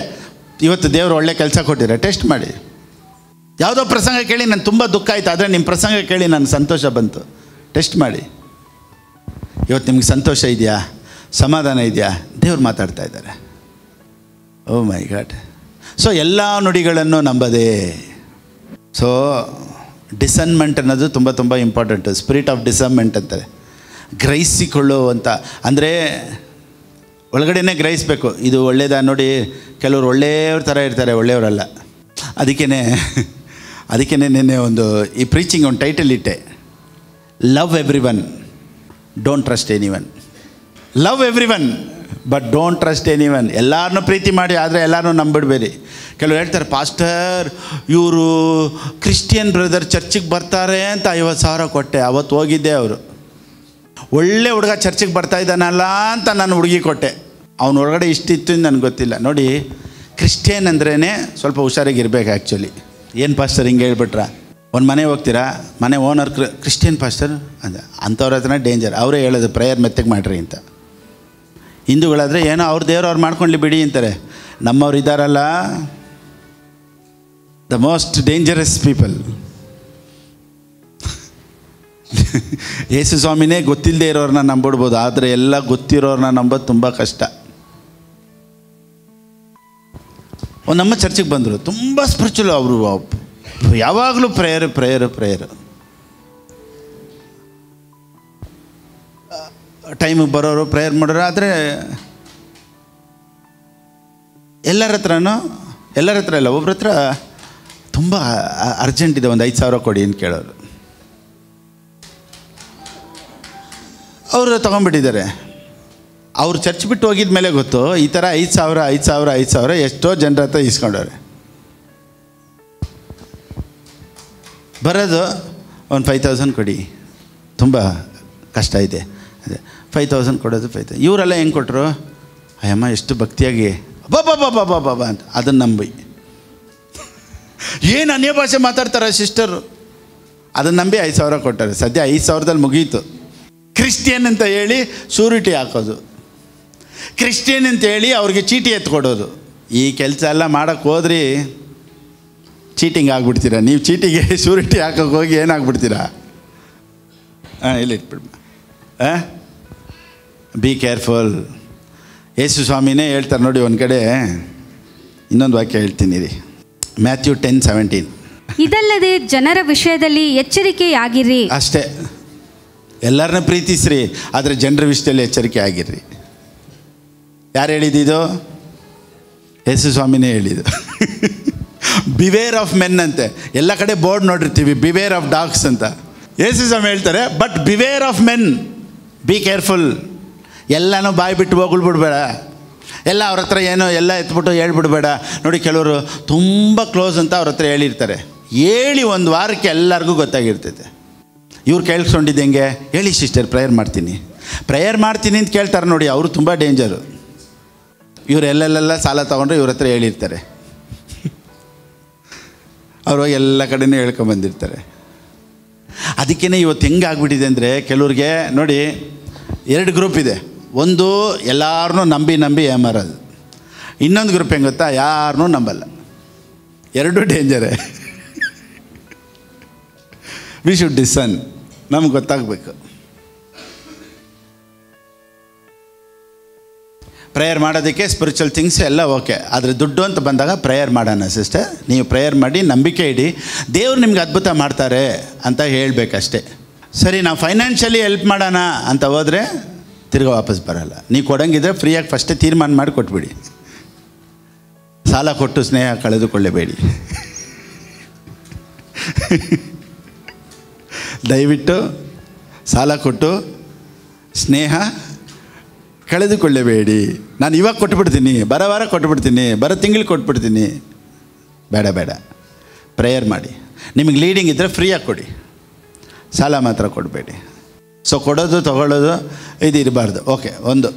ಇವತ್ತು ದೇವರು ಒಳ್ಳೆ ಕೆಲಸ ಕೊಟ್ಟಿದ್ದಾರೆ, ಟೆಸ್ಟ್ ಮಾಡಿ. ಯಾವುದೋ ಪ್ರಸಂಗ ಕೇಳಿ ನಾನು ತುಂಬ ದುಃಖ ಆಯಿತು, ಆದರೆ ನಿಮ್ಮ ಪ್ರಸಂಗ ಕೇಳಿ ನನಗೆ ಸಂತೋಷ ಬಂತು, ಟೆಸ್ಟ್ ಮಾಡಿ. ಇವತ್ತು ನಿಮ್ಗೆ ಸಂತೋಷ ಇದೆಯಾ, ಸಮಾಧಾನ ಇದೆಯಾ? ದೇವ್ರು ಮಾತಾಡ್ತಾ ಇದ್ದಾರೆ. ಓ ಮೈ ಗಾಡ್. ಸೊ ಎಲ್ಲ ನುಡಿಗಳನ್ನು ನಂಬದೆ. ಸೊ ಡಿಸನ್ಮೆಂಟ್ ಅನ್ನೋದು ತುಂಬ ತುಂಬ ಇಂಪಾರ್ಟೆಂಟು. ಸ್ಪಿರಿಟ್ ಆಫ್ ಡಿಸನ್ಮೆಂಟ್ ಅಂತಾರೆ, ಗ್ರಹಿಸಿಕೊಳ್ಳುವಂಥ. ಅಂದರೆ ಒಳಗಡೆನೇ ಗ್ರಹಿಸಬೇಕು, ಇದು ಒಳ್ಳೆಯದ. ನೋಡಿ ಕೆಲವರು ಒಳ್ಳೆಯವ್ರ ಥರ ಇರ್ತಾರೆ, ಒಳ್ಳೆಯವರಲ್ಲ. ಅದಕ್ಕೇ ನೆನ್ನೆ ಈ ಪ್ರೀಚಿಂಗ್ ಒಂದು ಟೈಟಲ್ ಇಟ್ಟೆ, love every one, don't trust any one. Love every one but don't trust any one. ಎಲ್ಲರನ್ನೂ ಪ್ರೀತಿ ಮಾಡಿ, ಆದರೆ ಎಲ್ಲರೂ ನಂಬಿಡಬೇಡಿ. ಕೆಲವರು ಹೇಳ್ತಾರೆ, ಪಾಸ್ಟರ್ ಇವರು ಕ್ರಿಶ್ಚಿಯನ್ ಬ್ರದರ್ ಚರ್ಚಿಗೆ ಬರ್ತಾರೆ ಅಂತ 50,000 ಕೊಟ್ಟೆ. ಅವತ್ತು ಹೋಗಿದ್ದೆ, ಅವರು ಒಳ್ಳೆ ಹುಡುಗ ಚರ್ಚಿಗೆ ಬರ್ತಾ ಇದ್ದಾನಲ್ಲ ಅಂತ ನಾನು ಹುಡುಗಿ ಕೊಟ್ಟೆ. ಅವನ ಒಳಗಡೆ ಇಷ್ಟಿತ್ತು ನನಗೆ ಗೊತ್ತಿಲ್ಲ. ನೋಡಿ, ಕ್ರಿಶ್ಚಿಯನ್ ಅಂದ್ರೇ ಸ್ವಲ್ಪ ಹುಷಾರಾಗಿರ್ಬೇಕು ಆ್ಯಕ್ಚುಲಿ. ಏನು ಪಾಸ್ಟರ್ ಹಿಂಗೆ ಹೇಳ್ಬಿಟ್ರ? ಒಂದು ಮನೆ ಹೋಗ್ತೀರಾ, ಮನೆ ಓನರ್ ಕ್ರಿಶ್ಚಿಯನ್ ಪಾಸ್ಟರ್ ಅಂಥವ್ರ ಹತ್ರನೇ ಡೇಂಜರ್. ಅವರೇ ಹೇಳೋದು ಪ್ರೇಯರ್ ಮೆತ್ತಗೆ ಮಾಡಿರಿ ಅಂತ. ಹಿಂದೂಗಳಾದರೆ ಏನೋ ಅವ್ರ ದೇವ್ರು ಅವ್ರು ಮಾಡ್ಕೊಳ್ಳಿ ಬಿಡಿ ಅಂತಾರೆ. ನಮ್ಮವ್ರು ಇದ್ದಾರಲ್ಲ, ದ ಮೋಸ್ಟ್ ಡೇಂಜರಸ್ ಪೀಪಲ್. ಯೇಸು ಸ್ವಾಮಿನೇ ಗೊತ್ತಿಲ್ಲದೆ ಇರೋರನ್ನ ನಂಬಿಡ್ಬೋದು, ಆದರೆ ಎಲ್ಲ ಗೊತ್ತಿರೋರನ್ನ ನಂಬೋದು ತುಂಬ ಕಷ್ಟ. ನಮ್ಮ ಚರ್ಚಿಗೆ ಬಂದರು, ತುಂಬ ಸ್ಪಿರಿಚುವಲ್. ಅವರು ಯಾವಾಗಲೂ ಪ್ರೇಯರ್ ಪ್ರೇಯರ್ ಪ್ರೇಯರ್. ಟೈಮಿಗೆ ಬರೋರು ಪ್ರೇಯರ್ ಮಾಡೋರು. ಆದರೆ ಎಲ್ಲರ ಹತ್ರ ಇಲ್ಲ, ಒಬ್ರ ಹತ್ರ ತುಂಬ ಅರ್ಜೆಂಟ್ ಇದೆ, ಒಂದು 5,000 ಕೊಡಿ ಅಂತ ಕೇಳೋರು. ಅವರು ತೊಗೊಂಡ್ಬಿಟ್ಟಿದ್ದಾರೆ. ಅವ್ರು ಚರ್ಚ್ ಬಿಟ್ಟು ಹೋಗಿದ ಮೇಲೆ ಗೊತ್ತು, ಈ ಥರ 5,000 ಎಷ್ಟೋ ಜನರ ಹತ್ರ ಇಸ್ಕೊಂಡವ್ರೆ. ಬರೋದು ಒಂದು 5,000 ಕೊಡಿ, ತುಂಬ ಕಷ್ಟ ಇದೆ. ಅದೇ 5,000 ಕೊಡೋದು 5,000. ಇವರೆಲ್ಲ ಹೆಂಗೆ ಕೊಟ್ಟರು? ಅಯ್ಯಮ್ಮ ಎಷ್ಟು ಭಕ್ತಿಯಾಗಿ ಬಾಬಾ ಅಂತ ಅದನ್ನು ನಂಬಿ. ಏನು ಅನ್ಯ ಭಾಷೆ ಮಾತಾಡ್ತಾರೆ ಸಿಸ್ಟರು, ಅದನ್ನು ನಂಬಿ 5,000 ಕೊಟ್ಟಾರೆ. ಸದ್ಯ 5,000ದಲ್ಲಿ ಮುಗೀತು. ಕ್ರಿಶ್ಚಿಯನ್ ಅಂತ ಹೇಳಿ ಶೂರಿಟಿ ಹಾಕೋದು, ಕ್ರಿಶ್ಚಿಯನ್ ಅಂತ ಹೇಳಿ ಅವ್ರಿಗೆ ಚೀಟಿ ಎತ್ಕೊಡೋದು. ಈ ಕೆಲಸ ಎಲ್ಲ ಮಾಡೋಕ್ಕೆ ಹೋದ್ರಿ ಚೀಟಿಂಗ್ ಆಗಿಬಿಡ್ತೀರ. ನೀವು ಚೀಟಿಗೆ ಶೂರಿಟಿ ಹಾಕೋಕೆ ಹೋಗಿ ಏನಾಗ್ಬಿಡ್ತೀರಾ? ಇಲ್ಲಿ ಇಟ್ಬಿಡ್. Be careful. ಯೇಸು ಸ್ವಾಮಿನೇ ಹೇಳ್ತಾರೆ ನೋಡಿ, ಒಂದು ಕಡೆ ಇನ್ನೊಂದು ವಾಕ್ಯ ಹೇಳ್ತೀನಿ ರೀ, ಮ್ಯಾಥ್ಯೂ 10:17. ಇದಲ್ಲದೆ ಜನರ ವಿಷಯದಲ್ಲಿ ಎಚ್ಚರಿಕೆಯಾಗಿರಿ. ಅಷ್ಟೇ, ಎಲ್ಲರನ್ನ ಪ್ರೀತಿಸ್ರಿ, ಆದರೆ ಜನರ ವಿಷಯದಲ್ಲಿ ಎಚ್ಚರಿಕೆ ಆಗಿರ್ರಿ. ಯಾರು ಹೇಳಿದ್ದು? ಯೇಸು ಸ್ವಾಮಿನೇ ಹೇಳಿದ್ದು. ಬಿವೇರ್ ಆಫ್ ಮೆನ್ ಅಂತೆ. ಎಲ್ಲ ಕಡೆ ಬೋರ್ಡ್ ನೋಡಿರ್ತೀವಿ, ಬಿವೇರ್ ಆಫ್ ಡಾಗ್ಸ್ ಅಂತ. ಯೇಸು ಸ್ವಾಮಿ ಹೇಳ್ತಾರೆ, but beware of men, be careful. ಎಲ್ಲನೂ ಬಾಯಿ ಬಿಟ್ಟು ಹೋಗ್ಬಿಡ್ಬೇಡ, ಎಲ್ಲ ಅವ್ರ ಹತ್ರ ಏನೋ ಎಲ್ಲ ಎತ್ಬಿಟ್ಟು ಹೇಳ್ಬಿಡ್ಬೇಡ. ನೋಡಿ, ಕೆಲವರು ತುಂಬ ಕ್ಲೋಸ್ ಅಂತ ಅವ್ರ ಹತ್ರ ಹೇಳಿರ್ತಾರೆ, ಹೇಳಿ ಒಂದು ವಾರಕ್ಕೆ ಎಲ್ಲರಿಗೂ ಗೊತ್ತಾಗಿರ್ತೈತೆ. ಇವ್ರು ಕೇಳಿಸ್ಕೊಂಡಿದ್ದು ಹೆಂಗೆ? ಹೇಳಿ ಸಿಸ್ಟರ್ ಪ್ರೇಯರ್ ಮಾಡ್ತೀನಿ ಅಂತ ಕೇಳ್ತಾರೆ ನೋಡಿ, ಅವರು ತುಂಬ ಡೇಂಜರು. ಇವ್ರು ಎಲ್ಲೆಲ್ಲ ಸಾಲ ತೊಗೊಂಡ್ರೆ ಇವ್ರ ಹತ್ರ ಹೇಳಿರ್ತಾರೆ, ಅವ್ರು ಎಲ್ಲ ಕಡೆಯೂ ಹೇಳ್ಕೊಂಬಂದಿರ್ತಾರೆ. ಅದಕ್ಕೇ ಇವತ್ತು ಹೆಂಗೆ ಆಗ್ಬಿಟ್ಟಿದೆ ಅಂದರೆ, ಕೆಲವ್ರಿಗೆ ನೋಡಿ 2 ಗ್ರೂಪ್ ಇದೆ. ಒಂದು ಎಲ್ಲರನ್ನೂ ನಂಬಿ ಏಮಾರೋದು. ಇನ್ನೊಂದು ಗ್ರೂಪ್ ಹೆಂಗೆ ಗೊತ್ತಾ? ಯಾರನ್ನೂ ನಂಬಲ್ಲ. 2 ಡೇಂಜರೇ. We should ಡಿಸನ್. ನಮ್ಗೆ ಗೊತ್ತಾಗಬೇಕು. ಪ್ರೇಯರ್ ಮಾಡೋದಕ್ಕೆ ಸ್ಪಿರಿಚುವಲ್ ಥಿಂಗ್ಸ್ ಎಲ್ಲ ಓಕೆ, ಆದರೆ ದುಡ್ಡು ಅಂತ ಬಂದಾಗ ಪ್ರೇಯರ್ ಮಾಡೋಣ ಸಿಸ್ಟರ್, ನೀವು ಪ್ರೇಯರ್ ಮಾಡಿ ನಂಬಿಕೆ ಇಡಿ, ದೇವ್ರು ನಿಮ್ಗೆ ಅದ್ಭುತ ಮಾಡ್ತಾರೆ ಅಂತ ಹೇಳಬೇಕಷ್ಟೇ. ಸರಿ, ನಾವು ಫೈನಾನ್ಷಿಯಲಿ ಹೆಲ್ಪ್ ಮಾಡೋಣ ಅಂತ ಹೋದರೆ ತಿರ್ಗಾ ವಾಪಸ್ ಬರೋಲ್ಲ. ನೀವು ಕೊಡೋಂಗಿದ್ರೆ ಫ್ರೀಯಾಗಿ ಫಸ್ಟೇ ತೀರ್ಮಾನ ಮಾಡಿ ಕೊಟ್ಬಿಡಿ. ಸಾಲ ಕೊಟ್ಟು ಸ್ನೇಹ ಕಳೆದುಕೊಳ್ಳಬೇಡಿ. ದಯವಿಟ್ಟು ಸಾಲ ಕೊಟ್ಟು ಸ್ನೇಹ ಕಳೆದುಕೊಳ್ಳಬೇಡಿ. ನಾನು ಇವಾಗ ಕೊಟ್ಬಿಡ್ತೀನಿ, ಬರೋ ವಾರ ಕೊಟ್ಬಿಡ್ತೀನಿ, ಬರೋ ತಿಂಗಳು ಕೊಟ್ಬಿಡ್ತೀನಿ. ಬೇಡ, ಪ್ರೇಯರ್ ಮಾಡಿ. ನಿಮಗೆ ಲೀಡಿಂಗ್ ಇದ್ದರೆ ಫ್ರೀಯಾಗಿ ಕೊಡಿ, ಸಾಲ ಮಾತ್ರ ಕೊಡಬೇಡಿ. ಸೊ ಕೊಡೋದು ತೊಗೊಳ್ಳೋದು ಇದು ಇರಬಾರ್ದು. ಓಕೆ, ಒಂದು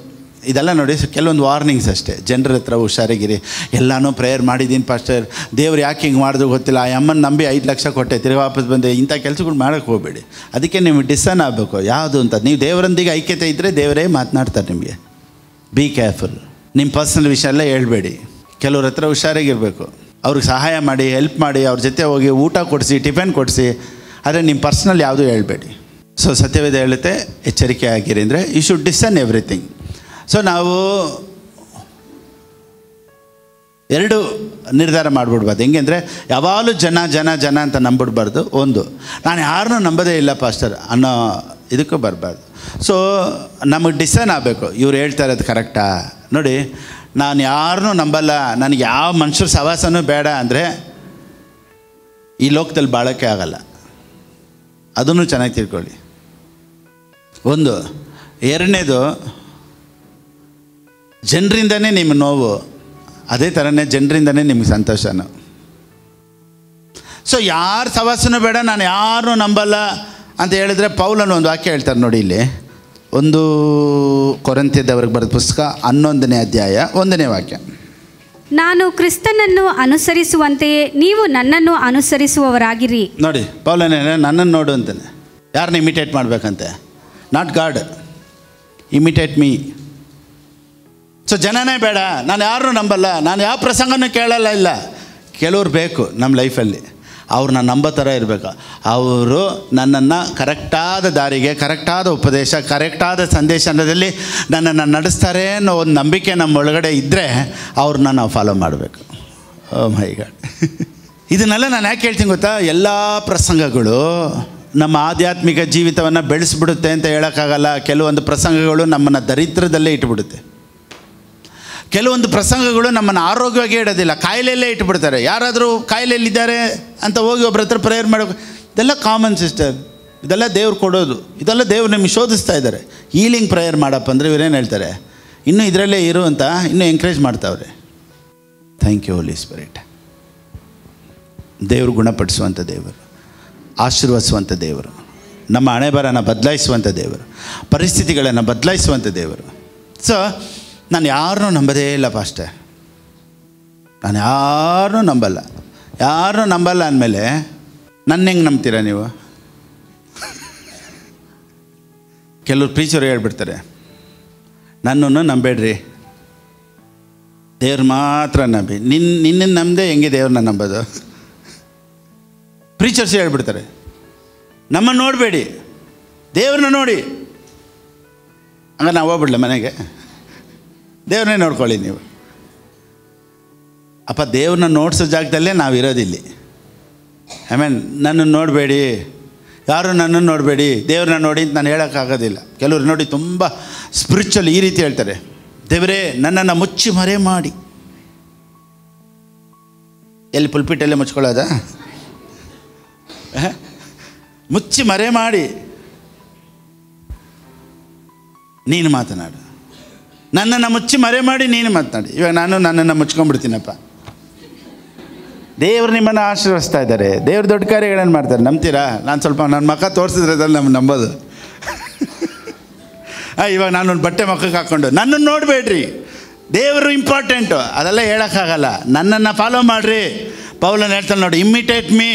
ಇದೆಲ್ಲ ನೋಡಿ ಕೆಲವೊಂದು ವಾರ್ನಿಂಗ್ಸ್ ಅಷ್ಟೇ. ಜನರ ಹತ್ರ ಹುಷಾರಾಗಿರಿ. ಎಲ್ಲನೂ ಪ್ರೇಯರ್ ಮಾಡಿದ್ದೀನಿ ಪಾಸ್ಟರ್, ದೇವ್ರು ಯಾಕೆ ಹಿಂಗೆ ಮಾಡಿದ್ರು ಗೊತ್ತಿಲ್ಲ, ಆ ಅಮ್ಮನ ನಂಬಿ 5 ಲಕ್ಷ ಕೊಟ್ಟೆ, ತಿರುಗಿ ವಾಪಸ್ ಬಂದೆ, ಇಂಥ ಕೆಲಸಗಳು ಮಾಡೋಕ್ಕೆ ಹೋಗಬೇಡಿ. ಅದಕ್ಕೆ ನಿಮಗೆ ಡಿಸನ್ ಆಗಬೇಕು ಯಾವುದು ಅಂತ. ನೀವು ದೇವರೊಂದಿಗೆ ಐಕ್ಯತೆ ಇದ್ದರೆ ದೇವರೇ ಮಾತನಾಡ್ತಾರೆ ನಿಮಗೆ. Be careful. ನಿಮ್ಮ ಪರ್ಸನಲ್ ವಿಷಯ ಎಲ್ಲ ಹೇಳ್ಬೇಡಿ. ಕೆಲವ್ರ ಹತ್ರ ಹುಷಾರಾಗಿರಬೇಕು. ಅವ್ರಿಗೆ ಸಹಾಯ ಮಾಡಿ, ಹೆಲ್ಪ್ ಮಾಡಿ, ಅವ್ರ ಜೊತೆ ಹೋಗಿ ಊಟ ಕೊಡಿಸಿ, ಟಿಫನ್ ಕೊಡಿಸಿ, ಆದರೆ ನಿಮ್ಮ ಪರ್ಸ್ನಲ್ ಯಾವುದೂ ಹೇಳ್ಬೇಡಿ. ಸೊ ಸತ್ಯವೇದ ಹೇಳುತ್ತೆ ಎಚ್ಚರಿಕೆ ಆಗಿರಿ ಅಂದರೆ ಯು ಶುಡ್ ಡಿಸನ್ ಎವ್ರಿಥಿಂಗ್. ಸೊ ನಾವು 2 ನಿರ್ಧಾರ ಮಾಡಿಬಿಡ್ಬಾರ್ದು. ಹೆಂಗೆ ಅಂದರೆ ಯಾವಾಗಲೂ ಜನ ಅಂತ ನಂಬಿಡ್ಬಾರ್ದು. ಒಂದು, ನಾನು ಯಾರನ್ನೂ ನಂಬೋದೇ ಇಲ್ಲ ಪಾಸ್ಟರ್ ಅನ್ನೋ ಇದಕ್ಕೂ ಬರಬಾರ್ದು. ಸೊ ನಮಗೆ ಡಿಸೈನ್ ಆಗಬೇಕು, ಇವ್ರು ಹೇಳ್ತಾ ಇರೋದು ಕರೆಕ್ಟಾ. ನೋಡಿ, ನಾನು ಯಾರನ್ನೂ ನಂಬಲ್ಲ, ನನಗೆ ಯಾವ ಮನುಷ್ಯರ ಸವಾಸನೂ ಬೇಡ ಅಂದರೆ ಈ ಲೋಕದಲ್ಲಿ ಬಾಳೋಕ್ಕೆ ಆಗಲ್ಲ. ಅದನ್ನು ಚೆನ್ನಾಗಿ ತಿಳ್ಕೊಳ್ಳಿ. ಒಂದು. ಎರಡನೇದು, ಜನರಿಂದನೇ ನಿಮ್ಮ ನೋವು, ಅದೇ ಥರನೇ ಜನರಿಂದನೇ ನಿಮಗೆ ಸಂತೋಷನೂ. ಸೊ ಯಾರು ಸವಾಸನೂ ಬೇಡ, ನಾನು ಯಾರನ್ನೂ ನಂಬಲ್ಲ ಅಂತ ಹೇಳಿದ್ರೆ ಪೌಲನು ಒಂದು ವಾಕ್ಯ ಹೇಳ್ತಾರೆ ನೋಡಿ. ಇಲ್ಲಿ 1 ಕೊರಿಂಥದವರಿಗೆ ಬರೆದ ಪುಸ್ತಕ 11ನೇ ಅಧ್ಯಾಯ 1ನೇ ವಾಕ್ಯ. ನಾನು ಕ್ರಿಸ್ತನನ್ನು ಅನುಸರಿಸುವಂತೆಯೇ ನೀವು ನನ್ನನ್ನು ಅನುಸರಿಸುವವರಾಗಿರಿ. ನೋಡಿ, ಪೌಲನೇ ನನ್ನನ್ನು ನೋಡು ಅಂತಾನೆ. ಯಾರನ್ನ ಇಮಿಟೇಟ್ ಮಾಡಬೇಕಂತೆ? Not God, imitate me. So ಜನನೇ ಬೇಡ, ನಾನು ಯಾರನ್ನೂ ನಂಬಲ್ಲ, ನಾನು ಯಾವ ಪ್ರಸಂಗನೂ ಕೇಳಲ್ಲ. ಇಲ್ಲ, ಕೆಲವ್ರು ಬೇಕು ನಮ್ಮ ಲೈಫಲ್ಲಿ, ಅವ್ರನ್ನ ನಂಬೋ ಥರ ಇರಬೇಕು. ಅವರು ನನ್ನನ್ನು ಕರೆಕ್ಟಾದ ದಾರಿಗೆ, ಕರೆಕ್ಟಾದ ಉಪದೇಶ, ಕರೆಕ್ಟಾದ ಸಂದೇಶದಲ್ಲಿ ನನ್ನನ್ನು ನಡೆಸ್ತಾರೆ ಅನ್ನೋ ಒಂದು ನಂಬಿಕೆ ನಮ್ಮ ಒಳಗಡೆ ಇದ್ದರೆ ಅವ್ರನ್ನ ನಾವು ಫಾಲೋ ಮಾಡಬೇಕು. ಓ ಮೈ ಗಾಡ್. ಇದನ್ನೆಲ್ಲ ನಾನು ಯಾಕೆ ಹೇಳ್ತೀನಿ ಗೊತ್ತಾ? ಎಲ್ಲ ಪ್ರಸಂಗಗಳು ನಮ್ಮ ಆಧ್ಯಾತ್ಮಿಕ ಜೀವಿತವನ್ನು ಬೆಳೆಸ್ಬಿಡುತ್ತೆ ಅಂತ ಹೇಳೋಕ್ಕಾಗಲ್ಲ. ಕೆಲವೊಂದು ಪ್ರಸಂಗಗಳು ನಮ್ಮನ್ನು ದರಿದ್ರದಲ್ಲೇ ಇಟ್ಬಿಡುತ್ತೆ. ಕೆಲವೊಂದು ಪ್ರಸಂಗಗಳು ನಮ್ಮನ್ನು ಆರೋಗ್ಯವಾಗಿ ಇಡೋದಿಲ್ಲ, ಕಾಯಿಲೆಯಲ್ಲೇ ಇಟ್ಬಿಡ್ತಾರೆ. ಯಾರಾದರೂ ಕಾಯಿಲೆಯಲ್ಲಿದ್ದಾರೆ ಅಂತ ಹೋಗಿ ಒಬ್ಬರ ಹತ್ರ ಪ್ರೇಯರ್ ಮಾಡೋಕೆ, ಇದೆಲ್ಲ ಕಾಮನ್ ಸಿಸ್ಟರ್, ಇದೆಲ್ಲ ದೇವ್ರು ಕೊಡೋದು, ಇದೆಲ್ಲ ದೇವ್ರು ನಿಮಗೆ ಶೋಧಿಸ್ತಾ ಇದ್ದಾರೆ. ಹೀಲಿಂಗ್ ಪ್ರೇಯರ್ ಮಾಡಪ್ಪ ಅಂದರೆ ಇವರೇನು ಹೇಳ್ತಾರೆ? ಇನ್ನೂ ಇದರಲ್ಲೇ ಇರು ಅಂತ ಇನ್ನೂ ಎಂಕರೇಜ್ ಮಾಡ್ತಾವ್ರೆ. Thank you Holy Spirit. ದೇವರು ಗುಣಪಡಿಸುವಂಥ ದೇವರು, ಆಶೀರ್ವದಿಸುವಂಥ ದೇವರು, ನಮ್ಮ ಹಣೆಬರಹನ ಬದಲಾಯಿಸುವಂಥ ದೇವರು, ಪರಿಸ್ಥಿತಿಗಳನ್ನು ಬದಲಾಯಿಸುವಂಥ ದೇವರು. ಸೊ ನಾನು ಯಾರನ್ನೂ ನಂಬೋದೇ ಇಲ್ಲ ಪಾಸ್ಟರ್, ನಾನು ಯಾರನ್ನೂ ನಂಬಲ್ಲ. ಯಾರನ್ನೂ ನಂಬಲ್ಲ ಅಂದಮೇಲೆ ನನ್ನ ಹೆಂಗೆ ನಂಬ್ತೀರಾ ನೀವು? ಕೆಲವ್ರು ಪ್ರೀಚರು ಹೇಳ್ಬಿಡ್ತಾರೆ, ನನ್ನನ್ನು ನಂಬೇಡ್ರಿ, ದೇವ್ರು ಮಾತ್ರ ನಂಬಿ. ನಿನ್ನನ್ನು ನಂಬದೆ ಹೆಂಗೆ ದೇವ್ರನ್ನ ನಂಬೋದು? ಪ್ರೀಚರ್ಸ್ ಹೇಳ್ಬಿಡ್ತಾರೆ, ನಮ್ಮನ್ನು ನೋಡಬೇಡಿ, ದೇವ್ರನ್ನ ನೋಡಿ. ಹಂಗೆ ನಾವು ಹೋಗ್ಬಿಡ್ಲ ಮನೆಗೆ? ದೇವ್ರನ್ನೇ ನೋಡ್ಕೊಳ್ಳಿ ನೀವು. ಅಪ್ಪ, ದೇವ್ರನ್ನ ನೋಡ್ಸೋ ಜಾಗದಲ್ಲೇ ನಾವು ಇರೋದಿಲ್ಲಿ. ನನ್ನನ್ನು ನೋಡಬೇಡಿ, ಯಾರು ನನ್ನನ್ನು ನೋಡಬೇಡಿ, ದೇವ್ರನ್ನ ನೋಡಿ ಅಂತ ನಾನು ಹೇಳೋಕ್ಕಾಗೋದಿಲ್ಲ. ಕೆಲವರು ನೋಡಿ ತುಂಬ ಸ್ಪಿರಿಚುವಲ್ ಈ ರೀತಿ ಹೇಳ್ತಾರೆ, ದೇವರೇ ನನ್ನನ್ನು ಮುಚ್ಚಿ ಮರೆ ಮಾಡಿ. ಎಲ್ಲಿ ಪುಲ್ಪಿಟ್ಟಲ್ಲೇ ಮುಚ್ಕೊಳ್ಳೋದಾ? ಮುಚ್ಚಿ ಮರೆ ಮಾಡಿ ನೀನು ಮಾತನಾಡು, ನನ್ನನ್ನು ಮುಚ್ಚಿ ಮರೆ ಮಾಡಿ ನೀನು ಮಾತನಾಡಿ. ಇವಾಗ ನಾನು ನನ್ನನ್ನು ಮುಚ್ಕೊಂಡ್ಬಿಡ್ತೀನಪ್ಪ. ದೇವರು ನಿಮ್ಮನ್ನು ಆಶೀರ್ವದಿಸ್ತಾ ಇದ್ದಾರೆ, ದೇವ್ರು ದೊಡ್ಡ ಕಾರ್ಯಗಳನ್ನು ಮಾಡ್ತಾರೆ. ನಂಬ್ತೀರಾ? ನಾನು ಸ್ವಲ್ಪ ನನ್ನ ಮಕ್ಕ ತೋರಿಸಿದ್ರೆ ಅದ್ರಲ್ಲಿ ನಮ್ಗೆ ನಂಬೋದು. ಇವಾಗ ನಾನೊಂದು ಬಟ್ಟೆ ಮಕ್ಕಕ್ಕೆ ಹಾಕ್ಕೊಂಡು ನನ್ನನ್ನು ನೋಡಬೇಡ್ರಿ, ದೇವರು ಇಂಪಾರ್ಟೆಂಟು, ಅದೆಲ್ಲ ಹೇಳೋಕ್ಕಾಗಲ್ಲ. ನನ್ನನ್ನು ಫಾಲೋ ಮಾಡಿರಿ. ಪೌಲನು ಹೇಳ್ತಾನೆ ನೋಡಿ, ಇಮಿಟೇಟ್ ಮೀ.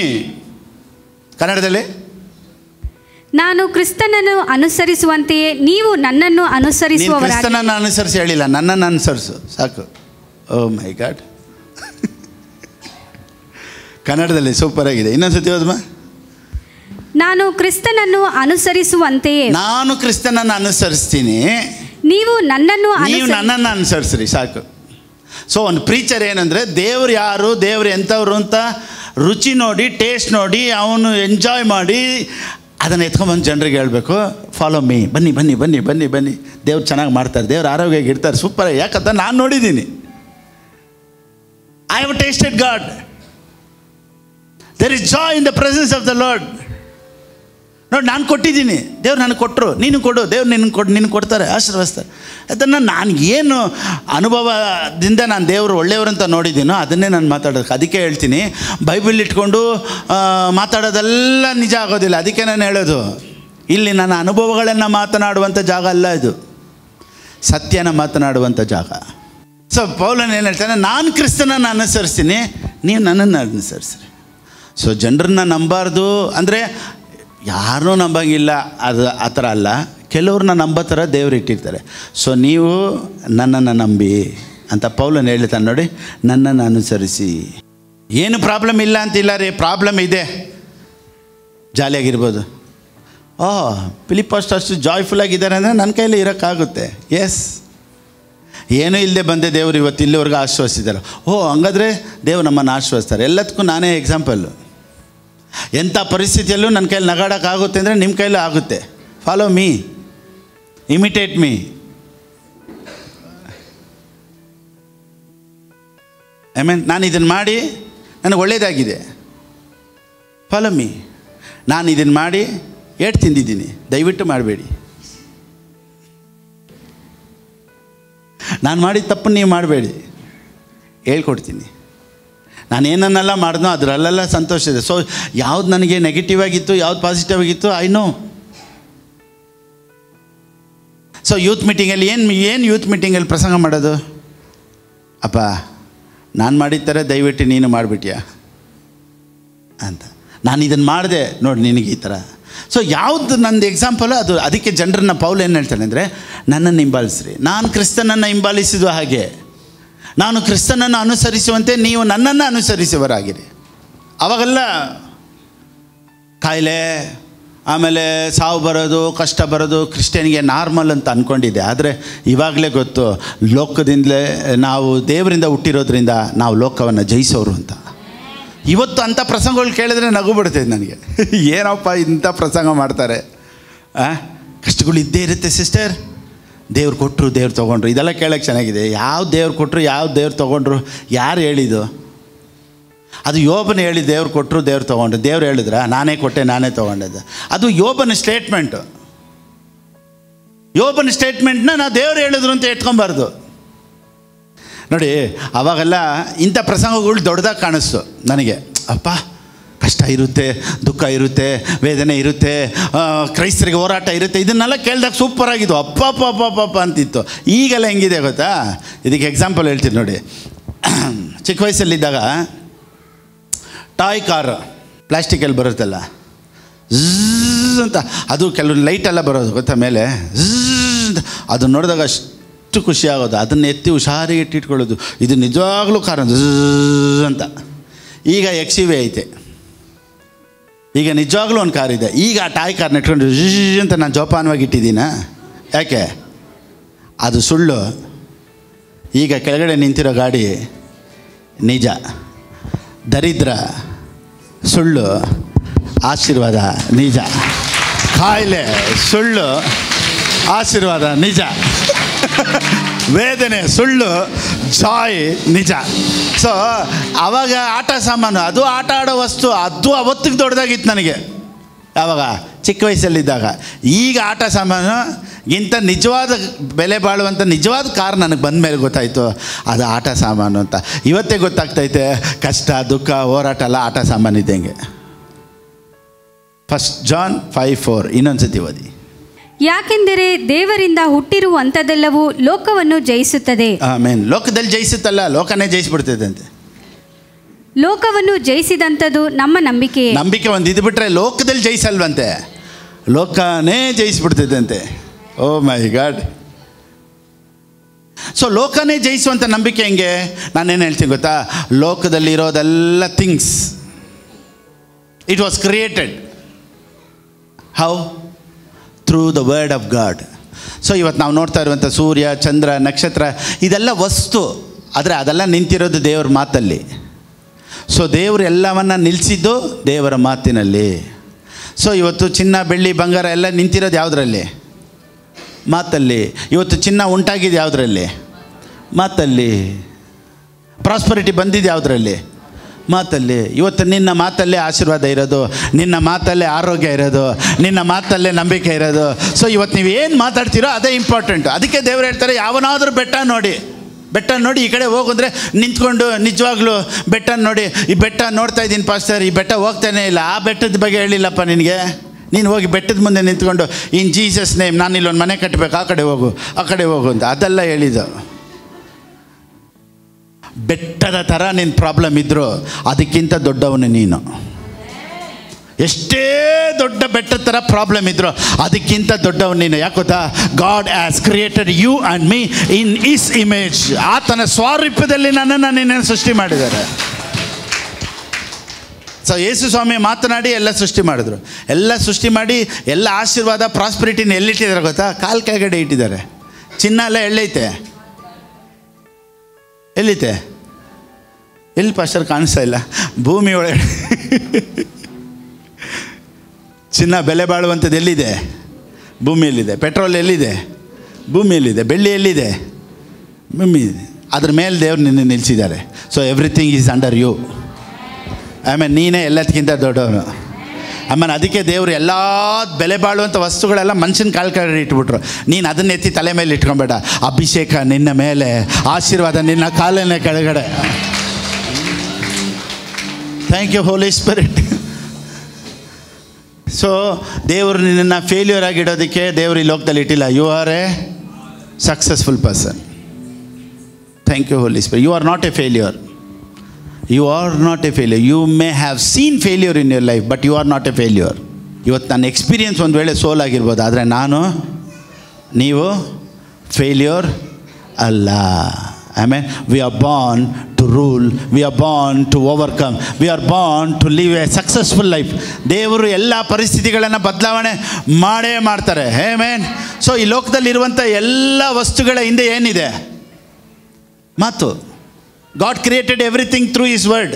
ಕನ್ನಡದಲ್ಲಿ, ನಾನು ಕ್ರಿಸ್ತನನ್ನು ಅನುಸರಿಸುವಂತೆಯೇ ನೀವು ನನ್ನನ್ನು ಅನುಸರಿಸುವವರಾಗಿರಿ. ಕ್ರಿಸ್ತನನ್ನು ಅನುಸರಿಸಿ ಹೇಳಿಲ್ಲ, ನನ್ನನ್ನು ಅನುಸರಿಸು ಸಾಕು. ಓ ಮೈ ಗಾಡ್. ಕನ್ನಡದಲ್ಲಿ ಸೂಪರ್ ಆಗಿದೆ. ಇನ್ನೊಂದ್ಸತಿ ಓದಮ್ಮ. ನಾನು ಕ್ರಿಸ್ತನನ್ನು ಅನುಸರಿಸುವಂತೆಯೇ. ನಾನು ಕ್ರಿಸ್ತನನ್ನು ಅನುಸರಿಸ್ತೀನಿ, ನೀವು ನನ್ನನ್ನು ಅನುಸರಿಸ್ರಿ ಸಾಕು. ಸೊ ಒಂದು ಪ್ರೀಚರ್ ಏನಂದರೆ, ದೇವ್ರು ಯಾರು, ದೇವ್ರು ಎಂಥವ್ರು ಅಂತ ರುಚಿ ನೋಡಿ, ಟೇಸ್ಟ್ ನೋಡಿ, ಅವನು ಎಂಜಾಯ್ ಮಾಡಿ ಅದನ್ನು ಎತ್ಕೊಂಬಂದು ಜನರಿಗೆ ಹೇಳಬೇಕು, ಫಾಲೋ ಮೀ, ಬನ್ನಿ ಬನ್ನಿ ಬನ್ನಿ ಬನ್ನಿ ಬನ್ನಿ, ದೇವ್ರು ಚೆನ್ನಾಗಿ ಮಾಡ್ತಾರೆ, ದೇವ್ರು ಆರೋಗ್ಯವಾಗಿ ಇರ್ತಾರೆ, ಸೂಪರ್. ಯಾಕಂತ ನಾನು ನೋಡಿದ್ದೀನಿ. I have tasted God. There is joy in the presence of the Lord. ನೋಡಿ, ನಾನು ಕೊಟ್ಟಿದ್ದೀನಿ, ದೇವ್ರು ನನಗೆ ಕೊಟ್ಟರು, ನೀನು ಕೊಡು, ದೇವ್ರು ನಿನಗೆ ಕೊಡ್ತಾರೆ, ಆಶೀರ್ವದಿಸ್ತಾರೆ. ಅದನ್ನು ನಾನು ಏನು ಅನುಭವದಿಂದ ನಾನು ದೇವರು ಒಳ್ಳೆಯವ್ರಂತ ನೋಡಿದ್ದೀನೋ ಅದನ್ನೇ ನಾನು ಮಾತಾಡೋದು. ಅದಕ್ಕೆ ಹೇಳ್ತೀನಿ, ಬೈಬಲ್ ಇಟ್ಕೊಂಡು ಮಾತಾಡೋದೆಲ್ಲ ನಿಜ ಆಗೋದಿಲ್ಲ. ಅದಕ್ಕೆ ನಾನು ಹೇಳೋದು, ಇಲ್ಲಿ ನನ್ನ ಅನುಭವಗಳನ್ನು ಮಾತನಾಡುವಂಥ ಜಾಗ ಅಲ್ಲ, ಇದು ಸತ್ಯನ ಮಾತನಾಡುವಂಥ ಜಾಗ. ಸೊ ಪೌಲನು ಏನು ಹೇಳ್ತಾನೆ, ನಾನು ಕ್ರಿಸ್ತನನ್ನು ಅನುಸರಿಸ್ತೀನಿ, ನೀವು ನನ್ನನ್ನು ಅನುಸರಿಸ್ರಿ. ಸೊ ಜನರನ್ನ ನಂಬಾರ್ದು ಅಂದರೆ ಯಾರನ್ನೂ ನಂಬಂಗಿಲ್ಲ, ಅದು ಆ ಥರ ಅಲ್ಲ. ಕೆಲವ್ರನ್ನ ನಂಬೋ ಥರ ದೇವ್ರು ಇಟ್ಟಿರ್ತಾರೆ. ಸೊ ನೀವು ನನ್ನನ್ನು ನಂಬಿ ಅಂತ ಪೌಲನು ಹೇಳ್ತಾನೆ ನೋಡಿ, ನನ್ನನ್ನು ಅನುಸರಿಸಿ. ಏನು ಪ್ರಾಬ್ಲಮ್ ಇಲ್ಲ ಅಂತಿಲ್ಲ ರೀ, ಪ್ರಾಬ್ಲಮ್ ಇದೆ. ಜಾಲಿಯಾಗಿರ್ಬೋದು. ಫಿಲಿಪ್ಪಷ್ಟು ಅಷ್ಟು ಜಾಯ್ಫುಲ್ಲಾಗಿದ್ದಾರೆ ಅಂದರೆ ನನ್ನ ಕೈಯಲ್ಲಿ ಇರೋಕ್ಕಾಗುತ್ತೆ. ಎಸ್, ಏನೂ ಇಲ್ಲದೆ ಬಂದೆ ದೇವರು ಇವತ್ತು ಇಲ್ಲಿವರೆಗೂ ಆಶ್ವಸಿದ್ದಾರೆ. ಹಂಗಾದರೆ ದೇವ್ರು ನಮ್ಮನ್ನು ಆಶ್ವಸ್ತಾರೆ. ಎಲ್ಲದಕ್ಕೂ ನಾನೇ ಎಕ್ಸಾಂಪಲ್ಲು. ಎಂಥ ಪರಿಸ್ಥಿತಿಯಲ್ಲೂ ನನ್ನ ಕೈಯಲ್ಲಿ ನಗಾಡೋಕ್ಕಾಗುತ್ತೆ ಅಂದರೆ ನಿಮ್ಮ ಕೈಲೂ ಆಗುತ್ತೆ. Follow me, imitate me. ನಾನು ಇದನ್ನು ಮಾಡಿ ನನಗೆ ಒಳ್ಳೆಯದಾಗಿದೆ, ಫಾಲೋ ಮೀ. ನಾನು ಇದನ್ನು ಮಾಡಿ ಏಟು ತಿಂದಿದ್ದೀನಿ, ದಯವಿಟ್ಟು ಮಾಡಬೇಡಿ. ನಾನು ಮಾಡಿದ ತಪ್ಪು ನೀವು ಮಾಡಬೇಡಿ, ಹೇಳ್ಕೊಡ್ತೀನಿ. ನಾನು ಏನನ್ನೆಲ್ಲ ಮಾಡಿದ್ನೋ ಅದರಲ್ಲೆಲ್ಲ ಸಂತೋಷ ಇದೆ. ಸೊ ಯಾವ್ದು ನನಗೆ ನೆಗೆಟಿವ್ ಆಗಿತ್ತು, ಯಾವ್ದು ಪಾಸಿಟಿವ್ ಆಗಿತ್ತು, ಐ ನೋ. ಸೊ ಯೂತ್ ಮೀಟಿಂಗಲ್ಲಿ ಏನು ಯೂತ್ ಮೀಟಿಂಗಲ್ಲಿ ಪ್ರಸಂಗ ಮಾಡೋದು? ಅಪ್ಪ ನಾನು ಮಾಡಿದ ಥರ ದಯವಿಟ್ಟು ನೀನು ಮಾಡಿಬಿಟ್ಯಾ ಅಂತ. ನಾನು ಇದನ್ನು ಮಾಡಿದೆ ನೋಡಿ ನಿನಗೆ ಈ ಥರ. ಸೊ ಯಾವುದು ನಂದು ಎಕ್ಸಾಂಪಲು ಅದು. ಅದಕ್ಕೆ ಜನರನ್ನ ಪೌಲ್ ಏನು ಹೇಳ್ತಾನೆ ಅಂದರೆ, ನನ್ನನ್ನು ಹಿಂಬಾಲಿಸ್ರಿ. ನಾನು ಕ್ರಿಸ್ತನನ್ನು ಹಿಂಬಾಲಿಸಿದ ಹಾಗೆ ನಾನು ಕ್ರಿಸ್ತನನ್ನು ಅನುಸರಿಸುವಂತೆ ನೀವು ನನ್ನನ್ನು ಅನುಸರಿಸುವರಾಗಿರಿ. ಅವಾಗೆಲ್ಲ ಕಾಯಿಲೆ, ಆಮೇಲೆ ಸಾವು ಬರೋದು, ಕಷ್ಟ ಬರೋದು ಕ್ರಿಶ್ಚಿಯನ್ಗೆ ನಾರ್ಮಲ್ ಅಂತ ಅಂದ್ಕೊಂಡಿದ್ದೆ. ಆದರೆ ಇವಾಗಲೇ ಗೊತ್ತು, ಲೋಕದಿಂದಲೇ ನಾವು ದೇವರಿಂದ ಹುಟ್ಟಿರೋದ್ರಿಂದ ನಾವು ಲೋಕವನ್ನು ಜಯಿಸೋರು ಅಂತ. ಇವತ್ತು ಅಂಥ ಪ್ರಸಂಗಗಳು ಕೇಳಿದ್ರೆ ನಗು ಬಿಡ್ತೈತೆ ನನಗೆ. ಏನಪ್ಪ ಇಂಥ ಪ್ರಸಂಗ ಮಾಡ್ತಾರೆ. ಕಷ್ಟಗಳು ಇದ್ದೇ ಇರುತ್ತೆ ಸಿಸ್ಟರ್. ದೇವ್ರು ಕೊಟ್ಟರು, ದೇವ್ರು ತೊಗೊಂಡ್ರು, ಇದೆಲ್ಲ ಕೇಳೋಕ್ಕೆ ಚೆನ್ನಾಗಿದೆ. ಯಾವ ದೇವ್ರು ಕೊಟ್ಟರು, ಯಾವ ದೇವ್ರು ತೊಗೊಂಡ್ರು, ಯಾರು ಹೇಳಿದ್ದು? ಅದು ಯೋಬನ ಹೇಳಿ ದೇವ್ರು ಕೊಟ್ಟರು, ದೇವ್ರು ತೊಗೊಂಡ್ರು. ದೇವ್ರು ಹೇಳಿದ್ರ ನಾನೇ ಕೊಟ್ಟೆ, ನಾನೇ ತೊಗೊಂಡಿದ್ದೆ. ಅದು ಯೋಬನ ಸ್ಟೇಟ್ಮೆಂಟು. ಯೋಬನ ಸ್ಟೇಟ್ಮೆಂಟ್ನ ನಾವು ದೇವ್ರು ಹೇಳಿದ್ರು ಅಂತ ಎತ್ಕೊಬಾರ್ದು ನೋಡಿ. ಆವಾಗೆಲ್ಲ ಇಂಥ ಪ್ರಸಂಗಗಳು ದೊಡ್ಡದಾಗಿ ಕಾಣಿಸ್ತು ನನಗೆ. ಅಪ್ಪ ಕಷ್ಟ ಇರುತ್ತೆ, ದುಃಖ ಇರುತ್ತೆ, ವೇದನೆ ಇರುತ್ತೆ, ಕ್ರೈಸ್ತರಿಗೆ ಹೋರಾಟ ಇರುತ್ತೆ, ಇದನ್ನೆಲ್ಲ ಕೇಳಿದಾಗ ಸೂಪರಾಗಿದ್ದು, ಅಪ್ಪ ಅಂತಿತ್ತು. ಈಗೆಲ್ಲ ಹೆಂಗಿದೆ ಗೊತ್ತಾ? ಇದಕ್ಕೆ ಎಕ್ಸಾಂಪಲ್ ಹೇಳ್ತೀನಿ ನೋಡಿ. ಚಿಕ್ಕ ವಯಸ್ಸಲ್ಲಿದ್ದಾಗ ಟಾಯ್ ಕಾರ್ ಪ್ಲಾಸ್ಟಿಕಲ್ಲಿ ಬರುತ್ತಲ್ಲ, ಝ್ ಅಂತ, ಅದು ಕೆಲವು ಲೈಟೆಲ್ಲ ಬರೋದು ಗೊತ್ತಾ ಮೇಲೆ, ಝ್ ಅದು ನೋಡಿದಾಗ ಅಷ್ಟು ಖುಷಿ ಆಗೋದು. ಅದನ್ನು ಎತ್ತಿ ಹುಷಾರಿಗೆ ಇಟ್ಟಿಟ್ಕೊಳ್ಳೋದು. ಇದು ನಿಜವಾಗ್ಲೂ ಕಾರ್ ಝ್ ಅಂತ. ಈಗ XUV ಐತೆ, ಈಗ ನಿಜವಾಗ್ಲೂ ಒಂದು ಕಾರ್ ಇದೆ. ಈಗ ಆ ಟಾಯ್ ಕಾರ್ ನೆಟ್ಕೊಂಡು ಝ್ ಅಂತ ನಾನು ಜೋಪಾನವಾಗಿ ಇಟ್ಟಿದ್ದೀನ. ಯಾಕೆ? ಅದು ಸುಳ್ಳು. ಈಗ ಕೆಳಗಡೆ ನಿಂತಿರೋ ಗಾಡಿ ನಿಜ. ದರಿದ್ರ ಸುಳ್ಳು, ಆಶೀರ್ವಾದ ನಿಜ. ಕಾಯಿಲೆ ಸುಳ್ಳು, ಆಶೀರ್ವಾದ ನಿಜ. ವೇದನೆ ಸುಳ್ಳು, ಜಾಯ್ ನಿಜ. ಸೊ ಆವಾಗ ಆಟ ಸಾಮಾನು, ಅದು ಆಟ ಆಡೋ ವಸ್ತು, ಅದು ಅವತ್ತಿಗೆ ದೊಡ್ಡದಾಗಿತ್ತು ನನಗೆ ಆವಾಗ ಚಿಕ್ಕ ವಯಸ್ಸಲ್ಲಿದ್ದಾಗ. ಈಗ ಆಟ ಸಾಮಾನುಗಿಂತ ನಿಜವಾದ ಬೆಲೆ ಬಾಳುವಂಥ ನಿಜವಾದ ಕಾರ್ ನನಗೆ ಬಂದ ಮೇಲೆ ಗೊತ್ತಾಯಿತು ಅದು ಆಟ ಸಾಮಾನು ಅಂತ. ಇವತ್ತೇ ಗೊತ್ತಾಗ್ತೈತೆ ಕಷ್ಟ, ದುಃಖ, ಹೋರಾಟ ಎಲ್ಲ ಆಟ ಸಾಮಾನು ಇದ್ದಂಗೆ. 1 John 5:4 ಇನ್ನೊಂದು ಸತಿ ಓದಿ. ಯಾಕೆಂದರೆ ದೇವರಿಂದ ಹುಟ್ಟಿರುವಂಥದ್ದೆಲ್ಲವೂ ಲೋಕವನ್ನು ಜಯಿಸುತ್ತದೆ. ಆಮೇನ್. ಲೋಕದಲ್ಲಿ ಜಯಿಸುತ್ತಲ್ಲ, ಲೋಕನೇ ಜಯಿಸ್ಬಿಡ್ತದೆ ಅಂತೆ. ಲೋಕವನ್ನು ಜಯಿಸಿದಂಥದ್ದು ನಮ್ಮ ನಂಬಿಕೆಯೇ. ನಂಬಿಕೆ ಒಂದು ಇದು ಬಿಟ್ಟರೆ ಲೋಕದಲ್ಲಿ ಜಯಿಸಲ್ವಂತೆ, ಲೋಕನೇ ಜಯಿಸ್ಬಿಡ್ತದೆ ಅಂತೆ. ಓ ಮೈ ಗಾಡ್. ಸೊ ಲೋಕನೇ ಜಯಿಸುವಂಥ ನಂಬಿಕೆ ಹೆಂಗೆ? ನಾನೇನು ಹೇಳ್ತೀನಿ ಗೊತ್ತಾ? ಲೋಕದಲ್ಲಿ ಇರೋದೆಲ್ಲ things, it was created how? Through the word of god. So ಇವತ್ತು ನಾವು ನೋಡ್ತಾ ಇರುವಂಥ ಸೂರ್ಯ, ಚಂದ್ರ, ನಕ್ಷತ್ರ ಇದೆಲ್ಲ ವಸ್ತು, ಆದರೆ ಅದೆಲ್ಲ ನಿಂತಿರೋದು ದೇವರ ಮಾತಲ್ಲಿ. ಸೊ ದೇವರು ಎಲ್ಲವನ್ನು ನಿಲ್ಲಿಸಿದ್ದು ದೇವರ ಮಾತಿನಲ್ಲಿ. ಸೊ ಇವತ್ತು ಚಿನ್ನ, ಬೆಳ್ಳಿ, ಬಂಗಾರ ಎಲ್ಲ ನಿಂತಿರೋದು ಯಾವುದರಲ್ಲಿ? ಮಾತಲ್ಲಿ. ಇವತ್ತು ಚಿನ್ನ ಉಂಟಾಗಿದೆ ಯಾವುದರಲ್ಲಿ? ಮಾತಲ್ಲಿ. ಪ್ರಾಸ್ಪರಿಟಿ ಬಂದಿದ್ದು ಯಾವುದರಲ್ಲಿ? ಮಾತಲ್ಲಿ. ಇವತ್ತು ನಿನ್ನ ಮಾತಲ್ಲೇ ಆಶೀರ್ವಾದ ಇರೋದು, ನಿನ್ನ ಮಾತಲ್ಲೇ ಆರೋಗ್ಯ ಇರೋದು, ನಿನ್ನ ಮಾತಲ್ಲೇ ನಂಬಿಕೆ ಇರೋದು. ಸೊ ಇವತ್ತು ನೀವು ಏನು ಮಾತಾಡ್ತೀರೋ ಅದೇ ಇಂಪಾರ್ಟೆಂಟು. ಅದಕ್ಕೆ ದೇವರು ಹೇಳ್ತಾರೆ, ಯಾವನಾದರೂ ಬೆಟ್ಟ ನೋಡಿ ಈ ಕಡೆ ಹೋಗಂದ್ರೆ ನಿಂತ್ಕೊಂಡು ನಿಜವಾಗ್ಲೂ ಬೆಟ್ಟ ನೋಡಿ, ಈ ಬೆಟ್ಟ ನೋಡ್ತಾ ಇದ್ದೀನಿ ಪಾಸ್ಟರ್, ಈ ಬೆಟ್ಟ ಹೋಗ್ತಾನೆ ಇಲ್ಲ, ಆ ಬೆಟ್ಟದ ಬಗ್ಗೆ ಹೇಳಿಲ್ಲಪ್ಪ ನಿನಗೆ, ನೀನು ಹೋಗಿ ಬೆಟ್ಟದ ಮುಂದೆ ನಿಂತ್ಕೊಂಡು ಇನ್ ಜೀಸಸ್ ನೇಮ್ ನಾನು ಇಲ್ಲೊಂದು ಮನೆ ಕಟ್ಟಬೇಕು, ಆ ಕಡೆ ಹೋಗು ಅಂತ ಅದೆಲ್ಲ ಹೇಳಿದ್ದು. ಬೆಟ್ಟದ ಥರ ನಿನ್ನ ಪ್ರಾಬ್ಲಮ್ ಇದ್ದರೂ ಅದಕ್ಕಿಂತ ದೊಡ್ಡವನು ನೀನು. ಎಷ್ಟೇ ದೊಡ್ಡ ಬೆಟ್ಟದ ಥರ ಪ್ರಾಬ್ಲಮ್ ಇದ್ದರೂ ಅದಕ್ಕಿಂತ ದೊಡ್ಡವನು ನೀನು. ಯಾಕೆ ಗೊತ್ತಾ? God has created you and me in his image. ಆತನ ಸ್ವಾರೂಪ್ಯದಲ್ಲಿ ನನ್ನನ್ನು ನಿನ್ನನ್ನು ಸೃಷ್ಟಿ ಮಾಡಿದ್ದಾರೆ. ಸೊ ಯೇಸು ಸ್ವಾಮಿ ಮಾತನಾಡಿ ಎಲ್ಲ ಸೃಷ್ಟಿ ಮಾಡಿದ್ರು. ಎಲ್ಲ ಸೃಷ್ಟಿ ಮಾಡಿ ಎಲ್ಲ ಆಶೀರ್ವಾದ ಪ್ರಾಸ್ಪರಿಟಿನ ಎಲ್ಲಿಟ್ಟಿದ್ದಾರೆ ಗೊತ್ತಾ? ಕಾಲು ಕೆಳಗಡೆ ಇಟ್ಟಿದ್ದಾರೆ. ಚಿನ್ನ ಎಲ್ಲ ಎಲ್ಲೈತೆ? ಎಲ್ಲಿತೆ? ಎಲ್ಲಿ ಪಾಸ್ಟರ್ ಕಾಣಿಸ್ತಾ ಇಲ್ಲ? ಭೂಮಿ ಒಳಗಡೆ. ಚಿನ್ನ ಬೆಲೆ ಬಾಳುವಂಥದ್ದು ಎಲ್ಲಿದೆ? ಭೂಮಿಯಲ್ಲಿದೆ. ಪೆಟ್ರೋಲ್ ಎಲ್ಲಿದೆ? ಭೂಮಿಯಲ್ಲಿದೆ. ಬೆಳ್ಳಿ ಎಲ್ಲಿದೆ? ಭೂಮಿ. ಅದ್ರ ಮೇಲೆ ದೇವ್ರು ನಿನ್ನೆ ನಿಲ್ಲಿಸಿದ್ದಾರೆ. So everything is under you. ಆಮೇಲೆ ನೀನೇ ಎಲ್ಲದಕ್ಕಿಂತ ದೊಡ್ಡವನು. ಆಮೇಲೆ ಅದಕ್ಕೆ ದೇವರು ಎಲ್ಲ ಬೆಲೆ ಬಾಳುವಂಥ ವಸ್ತುಗಳೆಲ್ಲ ಮನುಷ್ಯನ ಕಾಲು ಕೆಳಗಡೆ ಇಟ್ಬಿಟ್ರು. ನೀನು ಅದನ್ನ ಎತ್ತಿ ತಲೆ ಮೇಲೆ ಇಟ್ಕೊಬೇಡ. ಅಭಿಷೇಕ ನಿನ್ನ ಮೇಲೆ, ಆಶೀರ್ವಾದ ನಿನ್ನ ಕಾಲಿನ ಕೆಳಗಡೆ. Thank you Holy Spirit. So ದೇವರು ನಿನ್ನನ್ನು ಫೇಲ್ಯೂರ್ ಆಗಿಡೋದಕ್ಕೆ ದೇವರು ಈ ಲೋಕದಲ್ಲಿ ಇಟ್ಟಿಲ್ಲ. You are a successful person. Thank you Holy Spirit. You are not a failure. You are not a failure. You may have seen failure in your life, but you are not a failure. ಇವತ್ತು ನನ್ನ experience ಒಂದು ವೇಳೆ ಸೋಲ್ ಆಗಿರ್ಬೋದು, ಆದರೆ ನೀವು failure ಅಲ್ಲ. ಆಮೇಲೆ we are born to rule, we are born to overcome, we are born to live a successful life. ದೇವರು ಎಲ್ಲ ಪರಿಸ್ಥಿತಿಗಳನ್ನು ಬದಲಾವಣೆ ಮಾಡೇ ಮಾಡ್ತಾರೆ. ಆಮೆನ್. ಸೊ ಈ ಲೋಕದಲ್ಲಿರುವಂಥ ಎಲ್ಲ ವಸ್ತುಗಳ ಹಿಂದೆ ಏನಿದೆ? ಮಾತು. God created everything through his word.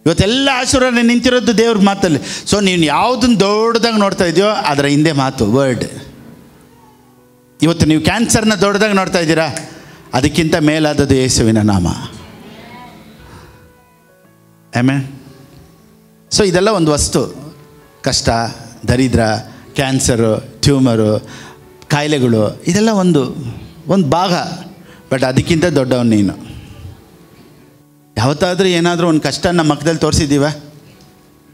ಇವತ್ತೆಲ್ಲ ಆಶೀರ್ವಾದ ನಿಂತಿರೋದು ದೇವ್ರ ಮಾತಲ್ಲಿ. ಸೊ ನೀನು ಯಾವುದನ್ನು ದೊಡ್ಡದಾಗಿ ನೋಡ್ತಾ ಇದೆಯೋ ಅದರ ಹಿಂದೆ ಮಾತು, ವರ್ಡ್. ಇವತ್ತು ನೀವು ಕ್ಯಾನ್ಸರ್ನ ದೊಡ್ಡದಾಗಿ ನೋಡ್ತಾ ಇದ್ದೀರಾ, ಅದಕ್ಕಿಂತ ಮೇಲಾದದ್ದು ಯೇಸುವಿನ ನಾಮ. ಆಮೇನ್. ಸೊ ಇದೆಲ್ಲ ಒಂದು ವಸ್ತು. ಕಷ್ಟ, ದರಿದ್ರ, ಕ್ಯಾನ್ಸರು, ಟ್ಯೂಮರು, ಕಾಯಿಲೆಗಳು, ಇದೆಲ್ಲ ಒಂದು ಭಾಗ. ಬಟ್ ಅದಕ್ಕಿಂತ ದೊಡ್ಡವನು ನೀನು. ಯಾವತ್ತಾದರೂ ಏನಾದರೂ ಒಂದು ಕಷ್ಟ ನಮ್ಮ ಮಕ್ಕದಲ್ಲಿ ತೋರಿಸಿದ್ದೀವ?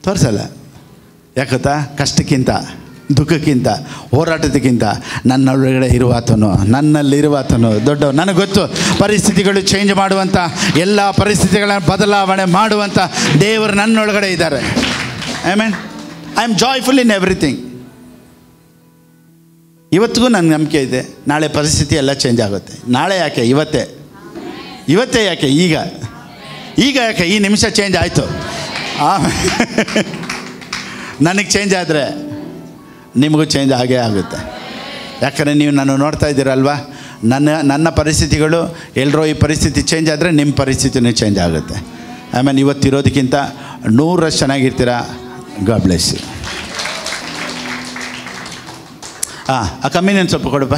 ತೋರಿಸಲ್ಲ. ಯಾಕತ್ತಾ? ಕಷ್ಟಕ್ಕಿಂತ, ದುಃಖಕ್ಕಿಂತ, ಹೋರಾಟದಕ್ಕಿಂತ ನನ್ನೊಳಗಡೆ ಇರುವಾತನು, ನನ್ನಲ್ಲಿರುವಾತನು ದೊಡ್ಡವ. ನನಗೆ ಗೊತ್ತು ಪರಿಸ್ಥಿತಿಗಳು ಚೇಂಜ್ ಮಾಡುವಂಥ, ಎಲ್ಲ ಪರಿಸ್ಥಿತಿಗಳನ್ನು ಬದಲಾವಣೆ ಮಾಡುವಂಥ ದೇವರು ನನ್ನೊಳಗಡೆ ಇದ್ದಾರೆ. I mean I am joyful in everything. ಇವತ್ತಿಗೂ ನನಗೆ ನಂಬಿಕೆ ಇದೆ, ನಾಳೆ ಪರಿಸ್ಥಿತಿ ಎಲ್ಲ ಚೇಂಜ್ ಆಗುತ್ತೆ. ನಾಳೆ ಯಾಕೆ? ಇವತ್ತೇ ಯಾಕೆ? ಈಗ ಯಾಕೆ? ಈ ನಿಮಿಷ ಚೇಂಜ್ ಆಯಿತು. ನನಗೆ ಚೇಂಜ್ ಆದರೆ ನಿಮಗೂ ಚೇಂಜ್ ಆಗೇ ಆಗುತ್ತೆ. ಯಾಕಂದರೆ ನೀವು ನಾನು ನೋಡ್ತಾ ಇದ್ದೀರಲ್ವ, ನನ್ನ ಪರಿಸ್ಥಿತಿಗಳು ಎಲ್ಲರೂ ಈ ಪರಿಸ್ಥಿತಿ ಚೇಂಜ್ ಆದರೆ ನಿಮ್ಮ ಪರಿಸ್ಥಿತಿನೂ ಚೇಂಜ್ ಆಗುತ್ತೆ. ಆಮೇಲೆ ಇವತ್ತಿರೋದಕ್ಕಿಂತ 100% ಚೆನ್ನಾಗಿರ್ತೀರ. God bless you. ಆ ಕಮ್ಯೂನಿಯನ್ ಸ್ವಲ್ಪ ಕೊಡಪ್ಪ.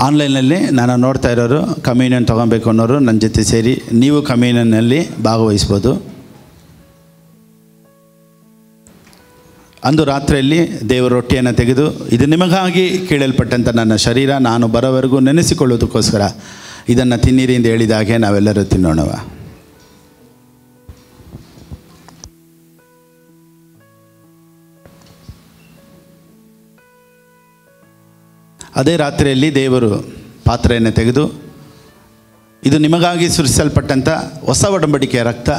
ಆನ್ಲೈನಲ್ಲಿ ನಾನು ನೋಡ್ತಾ ಇರೋರು ಕಮ್ಯೂನಿಯನ್ ತೊಗೊಬೇಕು ಅನ್ನೋರು ನನ್ನ ಜೊತೆ ಸೇರಿ ನೀವು ಕಮ್ಯೂನಿಯನ್ನಲ್ಲಿ ಭಾಗವಹಿಸ್ಬೋದು. ಅಂದು ರಾತ್ರಿಯಲ್ಲಿ ದೇವರ ರೊಟ್ಟಿಯನ್ನು ತೆಗೆದು, ಇದು ನಿಮಗಾಗಿ ಕೀಳಲ್ಪಟ್ಟಂಥ ನನ್ನ ಶರೀರ, ನಾನು ಬರೋವರೆಗೂ ನೆನೆಸಿಕೊಳ್ಳೋದಕ್ಕೋಸ್ಕರ ಇದನ್ನು ತಿನ್ನಿರಿ ಎಂದು ಹೇಳಿದ ಹಾಗೆ ನಾವೆಲ್ಲರೂ ತಿನ್ನೋಣವ. ಅದೇ ರಾತ್ರಿಯಲ್ಲಿ ದೇವರು ಪಾತ್ರೆಯನ್ನು ತೆಗೆದು, ಇದು ನಿಮಗಾಗಿ ಸುರಿಸಲ್ಪಟ್ಟಂಥ ಹೊಸ ಒಡಂಬಡಿಕೆಯ ರಕ್ತ,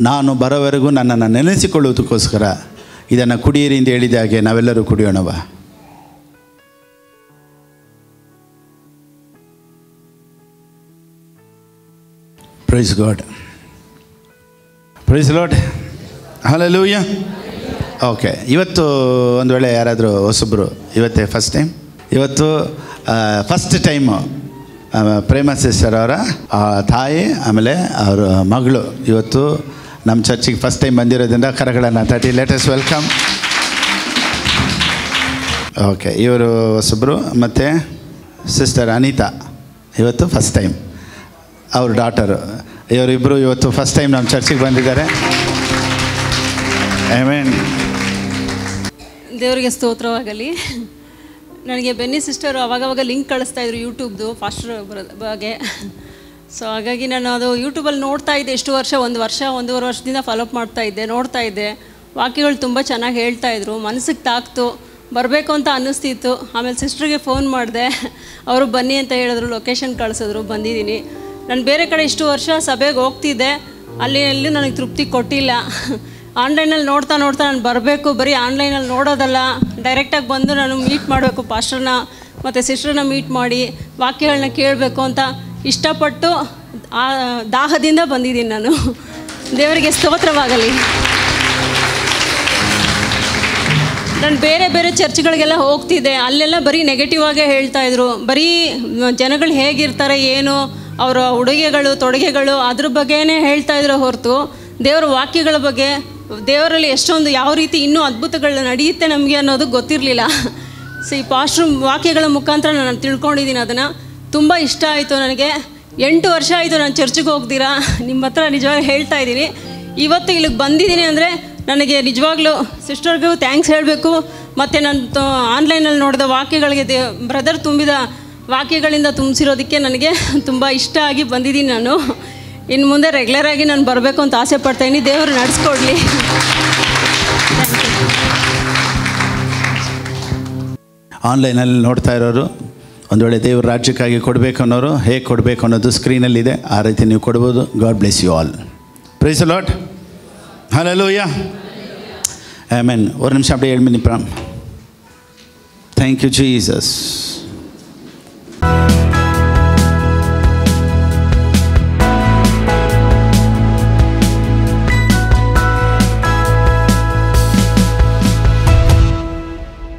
ನಾನು ಬರೋವರೆಗೂ ನನ್ನನ್ನು ನೆನೆಸಿಕೊಳ್ಳುವುದಕ್ಕೋಸ್ಕರ ಇದನ್ನು ಕುಡಿಯಿರಿ ಎಂದು ಹೇಳಿದ ಹಾಗೆ ನಾವೆಲ್ಲರೂ ಕುಡಿಯೋಣವ. Praise God, praise Lord, hallelujah. Okay, ಇವತ್ತು ಒಂದು ವೇಳೆ ಯಾರಾದರೂ ಹೊಸಬ್ರು, ಇವತ್ತೇ ಫಸ್ಟ್ ಟೈಮ್, ಇವತ್ತು ಫಸ್ಟ್ ಟೈಮು ಪ್ರೇಮ ಸಿಸ್ಟರ್ ಅವರ ತಾಯಿ ಆಮೇಲೆ ಅವರ ಮಗಳು ಇವತ್ತು ನಮ್ಮ ಚರ್ಚಿಗೆ ಫಸ್ಟ್ ಟೈಮ್ ಬಂದಿರೋದ್ರಿಂದ ಕರಗಳನ್ನು ತಟ್ಟಿ ಲೆಟಸ್ ವೆಲ್ಕಮ್. ಓಕೆ, ಇವರು ಹೊಸಬ್ರು. ಮತ್ತು ಸಿಸ್ಟರ್ ಅನಿತಾ ಇವತ್ತು ಫಸ್ಟ್ ಟೈಮ್, ಅವ್ರ ಡಾಟರು. ಇವರಿಬ್ಬರು ಇವತ್ತು ಫಸ್ಟ್ ಟೈಮ್ ನಮ್ಮ ಚರ್ಚಿಗೆ ಬಂದಿದ್ದಾರೆ. ಆಮೆನ್. ದೇವರಿಗೆ ಸ್ತೋತ್ರವಾಗಲಿ. ನನಗೆ ಬೆನ್ನಿ ಸಿಸ್ಟರು ಅವಾಗವಾಗ ಲಿಂಕ್ ಕಳಿಸ್ತಾಯಿದ್ರು ಯೂಟ್ಯೂಬ್ದು ಫಾಸ್ಟರ್ ಬಗ್ಗೆ. ಸೊ ಹಾಗಾಗಿ ನಾನು ಅದು ಯೂಟ್ಯೂಬಲ್ಲಿ ನೋಡ್ತಾ ಇದ್ದೆ ಎಷ್ಟು ವರ್ಷ, 1 ವರ್ಷ 1.5 ವರ್ಷದಿಂದ ಫಾಲೋಅಪ್ ಮಾಡ್ತಾಯಿದ್ದೆ, ನೋಡ್ತಾ ಇದ್ದೆ. ವಾಕ್ಯಗಳು ತುಂಬ ಚೆನ್ನಾಗಿ ಹೇಳ್ತಾಯಿದ್ರು, ಮನಸ್ಸಿಗೆ ತಾಕ್ತು, ಬರಬೇಕು ಅಂತ ಅನ್ನಿಸ್ತಿತ್ತು. ಆಮೇಲೆ ಸಿಸ್ಟ್ರಿಗೆ ಫೋನ್ ಮಾಡಿದೆ, ಅವರು ಬನ್ನಿ ಅಂತ ಹೇಳಿದ್ರು, ಲೊಕೇಶನ್ ಕಳಿಸಿದ್ರು, ಬಂದಿದ್ದೀನಿ. ನಾನು ಬೇರೆ ಕಡೆ ಇಷ್ಟು ವರ್ಷ ಸಭೆಗೆ ಹೋಗ್ತಿದ್ದೆ, ಅಲ್ಲಿ ನನಗೆ ತೃಪ್ತಿ ಕೊಟ್ಟಿಲ್ಲ. ಆನ್ಲೈನಲ್ಲಿ ನೋಡ್ತಾ ನಾನು ಬರಬೇಕು, ಬರೀ ಆನ್ಲೈನಲ್ಲಿ ನೋಡೋದಲ್ಲ, ಡೈರೆಕ್ಟಾಗಿ ಬಂದು ನಾನು ಮೀಟ್ ಮಾಡಬೇಕು, ಪಾಸ್ಟರ್ನ ಮತ್ತು ಸಿಸ್ಟ್ರನ್ನ ಮೀಟ್ ಮಾಡಿ ವಾಕ್ಯಗಳನ್ನ ಕೇಳಬೇಕು ಅಂತ ಇಷ್ಟಪಟ್ಟು ಆ ದಾಹದಿಂದ ಬಂದಿದ್ದೀನಿ ನಾನು. ದೇವರಿಗೆ ಸ್ತೋತ್ರವಾಗಲಿ. ನಾನು ಬೇರೆ ಚರ್ಚ್ಗಳಿಗೆಲ್ಲ ಹೋಗ್ತಿದ್ದೆ, ಅಲ್ಲೆಲ್ಲ ಬರೀ ನೆಗೆಟಿವ್ ಆಗೇ ಹೇಳ್ತಾಯಿದ್ರು. ಬರೀ ಜನಗಳು ಹೇಗಿರ್ತಾರೆ, ಏನು ಅವರ ಉಡುಗೆಗಳು ತೊಡುಗೆಗಳು ಅದ್ರ ಬಗ್ಗೆನೇ ಹೇಳ್ತಾಯಿದ್ರು ಹೊರತು ದೇವರ ವಾಕ್ಯಗಳ ಬಗ್ಗೆ, ದೇವರಲ್ಲಿ ಎಷ್ಟೊಂದು ಯಾವ ರೀತಿ ಇನ್ನೂ ಅದ್ಭುತಗಳು ನಡೆಯುತ್ತೆ ನಮಗೆ ಅನ್ನೋದು ಗೊತ್ತಿರಲಿಲ್ಲ. ಸೊ ಈ ಪಾಸ್ಟ್ರು ವಾಕ್ಯಗಳ ಮುಖಾಂತರ ನಾನು ತಿಳ್ಕೊಂಡಿದ್ದೀನಿ. ಅದನ್ನು ತುಂಬ ಇಷ್ಟ ಆಯಿತು ನನಗೆ. 8 ವರ್ಷ ಆಯಿತು ನಾನು ಚರ್ಚಿಗೆ ಹೋಗ್ದಿರಾ. ನಿಮ್ಮ ಹತ್ರ ನಿಜವಾಗಿ ಹೇಳ್ತಾ ಇದ್ದೀನಿ, ಇವತ್ತು ಇಲ್ಲಿಗೆ ಬಂದಿದ್ದೀನಿ ಅಂದರೆ ನನಗೆ ನಿಜವಾಗ್ಲೂ ಸಿಸ್ಟರ್ಗೂ ಥ್ಯಾಂಕ್ಸ್ ಹೇಳಬೇಕು. ಮತ್ತು ನಾನು ಆನ್ಲೈನಲ್ಲಿ ನೋಡಿದ ವಾಕ್ಯಗಳಿಗೆ ಬ್ರದರ್ ತುಂಬಿದ ವಾಕ್ಯಗಳಿಂದ ತುಂಬಿಸಿರೋದಕ್ಕೆ ನನಗೆ ತುಂಬ ಇಷ್ಟ ಆಗಿ ಬಂದಿದ್ದೀನಿ. ನಾನು ಇನ್ನು ಮುಂದೆ ರೆಗ್ಯುಲರಾಗಿ ನಾನು ಬರಬೇಕು ಅಂತ ಆಸೆ ಪಡ್ತಾಯಿದ್ದೀನಿ. ದೇವರು ನಡೆಸ್ಕೊಡ್ಲಿ. ಆನ್ಲೈನಲ್ಲಿ ನೋಡ್ತಾ ಇರೋರು ಒಂದು ವೇಳೆ ದೇವ್ರ ರಾಜ್ಯಕ್ಕಾಗಿ ಕೊಡಬೇಕು ಅನ್ನೋರು ಹೇಗೆ ಕೊಡಬೇಕು ಅನ್ನೋದು ಸ್ಕ್ರೀನಲ್ಲಿದೆ, ಆ ರೀತಿ ನೀವು ಕೊಡ್ಬೋದು. God bless you all. Praise the Lord. Hallelujah. Amen. ஒரு நிமிஷம் அப்படியே எழும்பி நிற்போம். Thank you Jesus.